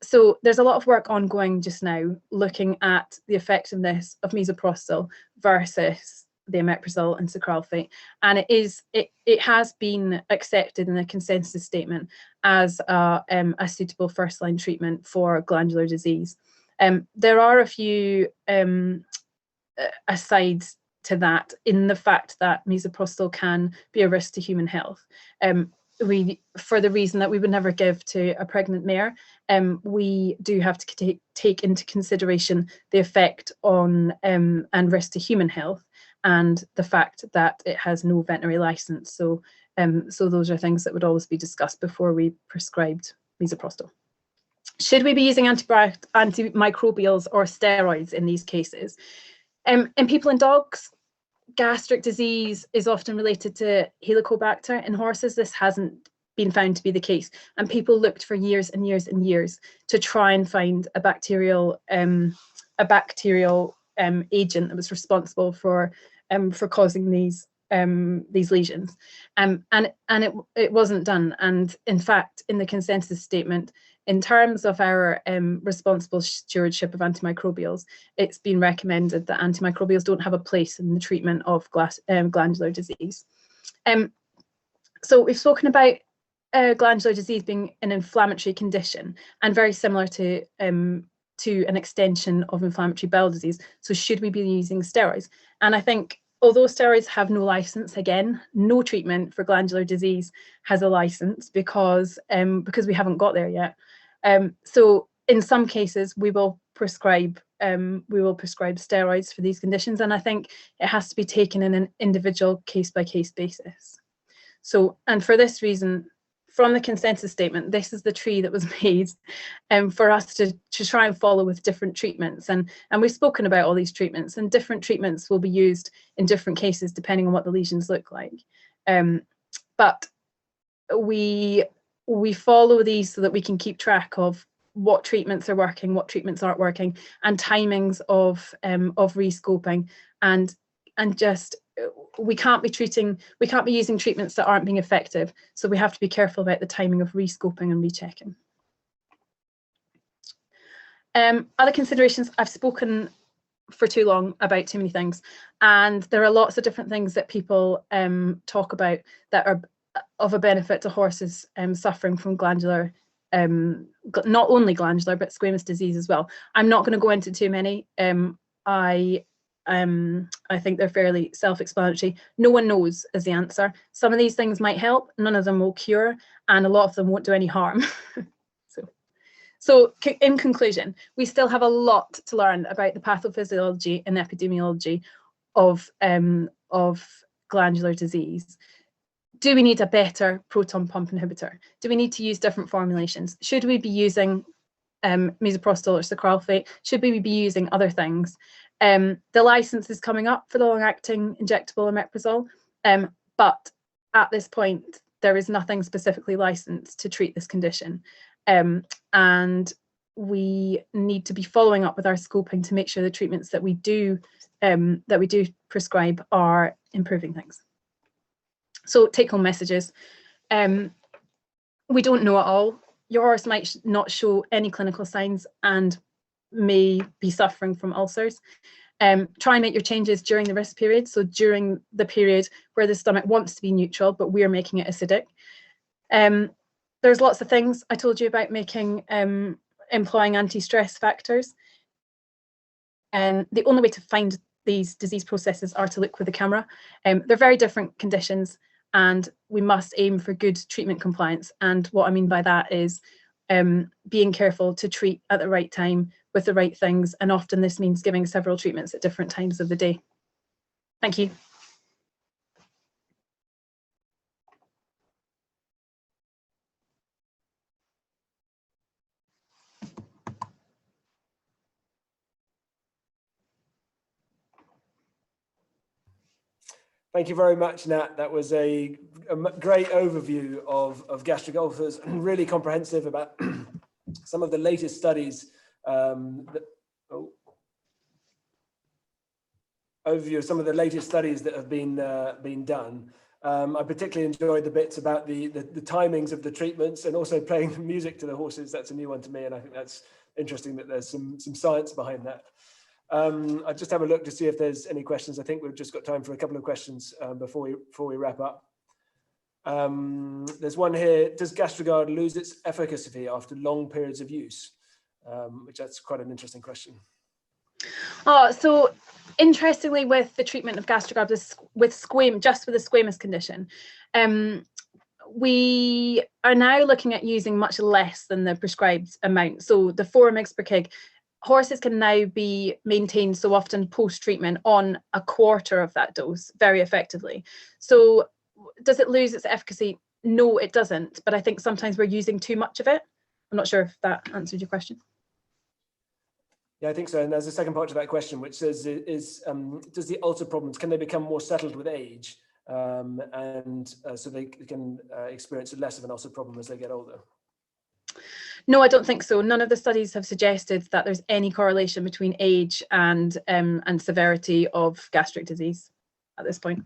So there's a lot of work ongoing just now looking at the effectiveness of misoprostol versus the omeprazole and sucralfate, and it has been accepted in a consensus statement as a suitable first-line treatment for glandular disease. There are a few asides to that, in the fact that misoprostol can be a risk to human health. For the reason that we would never give to a pregnant mare, we do have to take into consideration the effect on and risk to human health, and the fact that it has no veterinary license. So those are things that would always be discussed before we prescribed misoprostol. Should we be using antimicrobials or steroids in these cases? In people and dogs, gastric disease is often related to Helicobacter. In horses, this hasn't been found to be the case, and people looked for years and years and years to try and find a bacterial agent that was responsible for causing these lesions, and it wasn't done. And in fact, in the consensus statement, in terms of our responsible stewardship of antimicrobials, it's been recommended that antimicrobials don't have a place in the treatment of glandular disease. So we've spoken about glandular disease being an inflammatory condition, and very similar to an extension of inflammatory bowel disease. So should we be using steroids? And I think, although steroids have no license, again, no treatment for glandular disease has a license, because we haven't got there yet. So in some cases, we will prescribe steroids for these conditions, and I think it has to be taken in an individual case-by-case basis. So, and for this reason, from the consensus statement, this is the tree that was made for us to try and follow with different treatments. And we've spoken about all these treatments, and different treatments will be used in different cases depending on what the lesions look like. But we follow these so that we can keep track of what treatments are working, what treatments aren't working, and timings of rescoping, and just we can't be using treatments that aren't being effective. So we have to be careful about the timing of rescoping and rechecking. Other considerations, I've spoken for too long about too many things, and there are lots of different things that people talk about that are of a benefit to horses suffering from glandular, not only glandular, but squamous disease as well. I'm not going to go into too many. I think they're fairly self-explanatory. No one knows is the answer. Some of these things might help, none of them will cure, and a lot of them won't do any harm. So in conclusion, we still have a lot to learn about the pathophysiology and epidemiology of glandular disease. Do we need a better proton pump inhibitor? Do we need to use different formulations? Should we be using misoprostol or sucralfate? Should we be using other things? The license is coming up for the long-acting injectable omeprazole, but at this point, there is nothing specifically licensed to treat this condition. And we need to be following up with our scoping to make sure the treatments that we do prescribe are improving things. So take-home messages. We don't know it all. Your horse might not show any clinical signs and may be suffering from ulcers. Try and make your changes during the risk period. So during the period where the stomach wants to be neutral, but we're making it acidic. There's lots of things I told you about making, employing anti-stress factors. And the only way to find these disease processes are to look with the camera. They're very different conditions, and we must aim for good treatment compliance. And what I mean by that is being careful to treat at the right time with the right things, and often this means giving several treatments at different times of the day. Thank you. Thank you very much, Nat. That was a great overview of gastric ulcers, really comprehensive about some of the latest studies. Overview of some of the latest studies that have been done. I particularly enjoyed the bits about the timings of the treatments and also playing the music to the horses. That's a new one to me, and I think that's interesting that there's some science behind that. I'll just have a look to see if there's any questions. I think we've just got time for a couple of questions before we wrap up. There's one here: does Gastrigard lose its efficacy after long periods of use? Which that's quite an interesting question. Oh, so interestingly, with the treatment of Gastrigard with the squamous condition, we are now looking at using much less than the prescribed amount. So the 4 mg per kg. Horses can now be maintained so often post-treatment on a quarter of that dose very effectively. So does it lose its efficacy? No, it doesn't. But I think sometimes we're using too much of it. I'm not sure if that answered your question. Yeah, I think so. And there's a second part to that question, which says, does the ulcer problems, can they become more settled with age? So they can experience less of an ulcer problem as they get older? No, I don't think so. None of the studies have suggested that there's any correlation between age and severity of gastric disease at this point.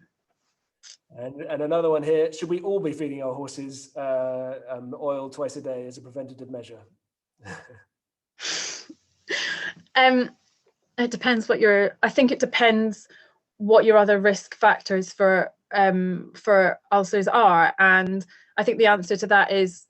And another one here: should we all be feeding our horses oil twice a day as a preventative measure? It depends what I think it depends what your other risk factors for ulcers are, and I think the answer to that is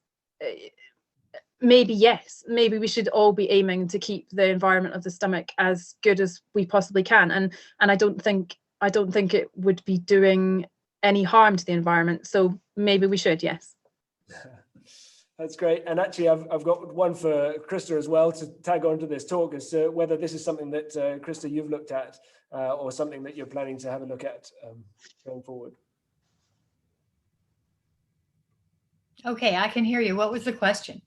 maybe yes. Maybe we should all be aiming to keep the environment of the stomach as good as we possibly can, and I don't think it would be doing any harm to the environment. So maybe we should, yes. That's great. And actually, I've got one for Christa as well to tag on to this talk, as to whether this is something that Christa, you've looked at, or something that you're planning to have a look at going forward. Okay, I can hear you. What was the question?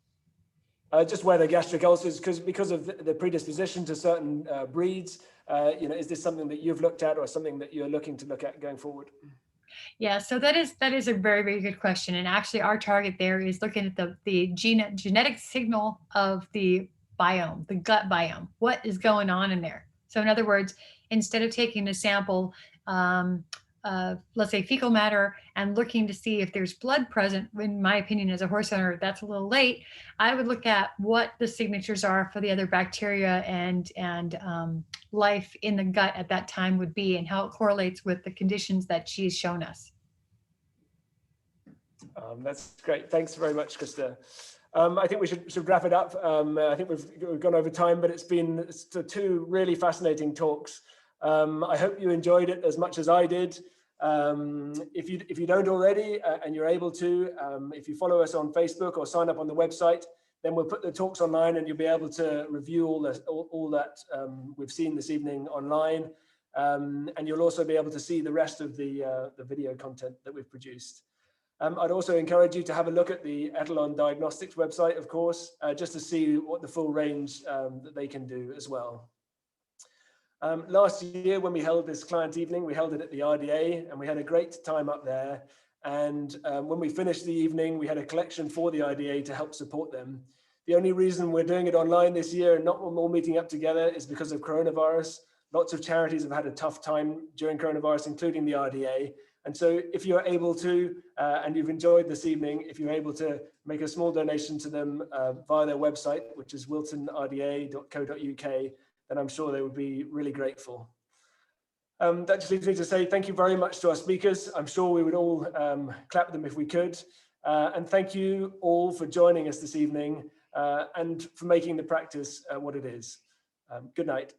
Just whether gastric ulcers, because of the predisposition to certain breeds, is this something that you've looked at or something that you're looking to look at going forward? Yeah, so that is a very, very good question. And actually our target there is looking at the genetic signal of the biome, the gut biome. What is going on in there? So in other words, instead of taking a sample, let's say fecal matter, and looking to see if there's blood present, in my opinion, as a horse owner, that's a little late. I would look at what the signatures are for the other bacteria and life in the gut at that time would be, and how it correlates with the conditions that she's shown us. That's great. Thanks very much, Christa. I think we should wrap it up. I think we've gone over time, but it's been 2 really fascinating talks. I hope you enjoyed it as much as I did. If you don't already, and you're able to, if you follow us on Facebook or sign up on the website, then we'll put the talks online, and you'll be able to review all that we've seen this evening online, and you'll also be able to see the rest of the video content that we've produced. I'd also encourage you to have a look at the Etalon Diagnostics website, of course, just to see what the full range that they can do as well. Last year, when we held this client evening, we held it at the RDA, and we had a great time up there. And when we finished the evening, we had a collection for the RDA to help support them. The only reason we're doing it online this year and not all meeting up together is because of coronavirus. Lots of charities have had a tough time during coronavirus, including the RDA. And so if you're able to, and you've enjoyed this evening, if you're able to make a small donation to them via their website, which is wiltonrda.co.uk, then I'm sure they would be really grateful. That just leaves me to say thank you very much to our speakers. I'm sure we would all clap them if we could. And thank you all for joining us this evening and for making the practice what it is. Good night.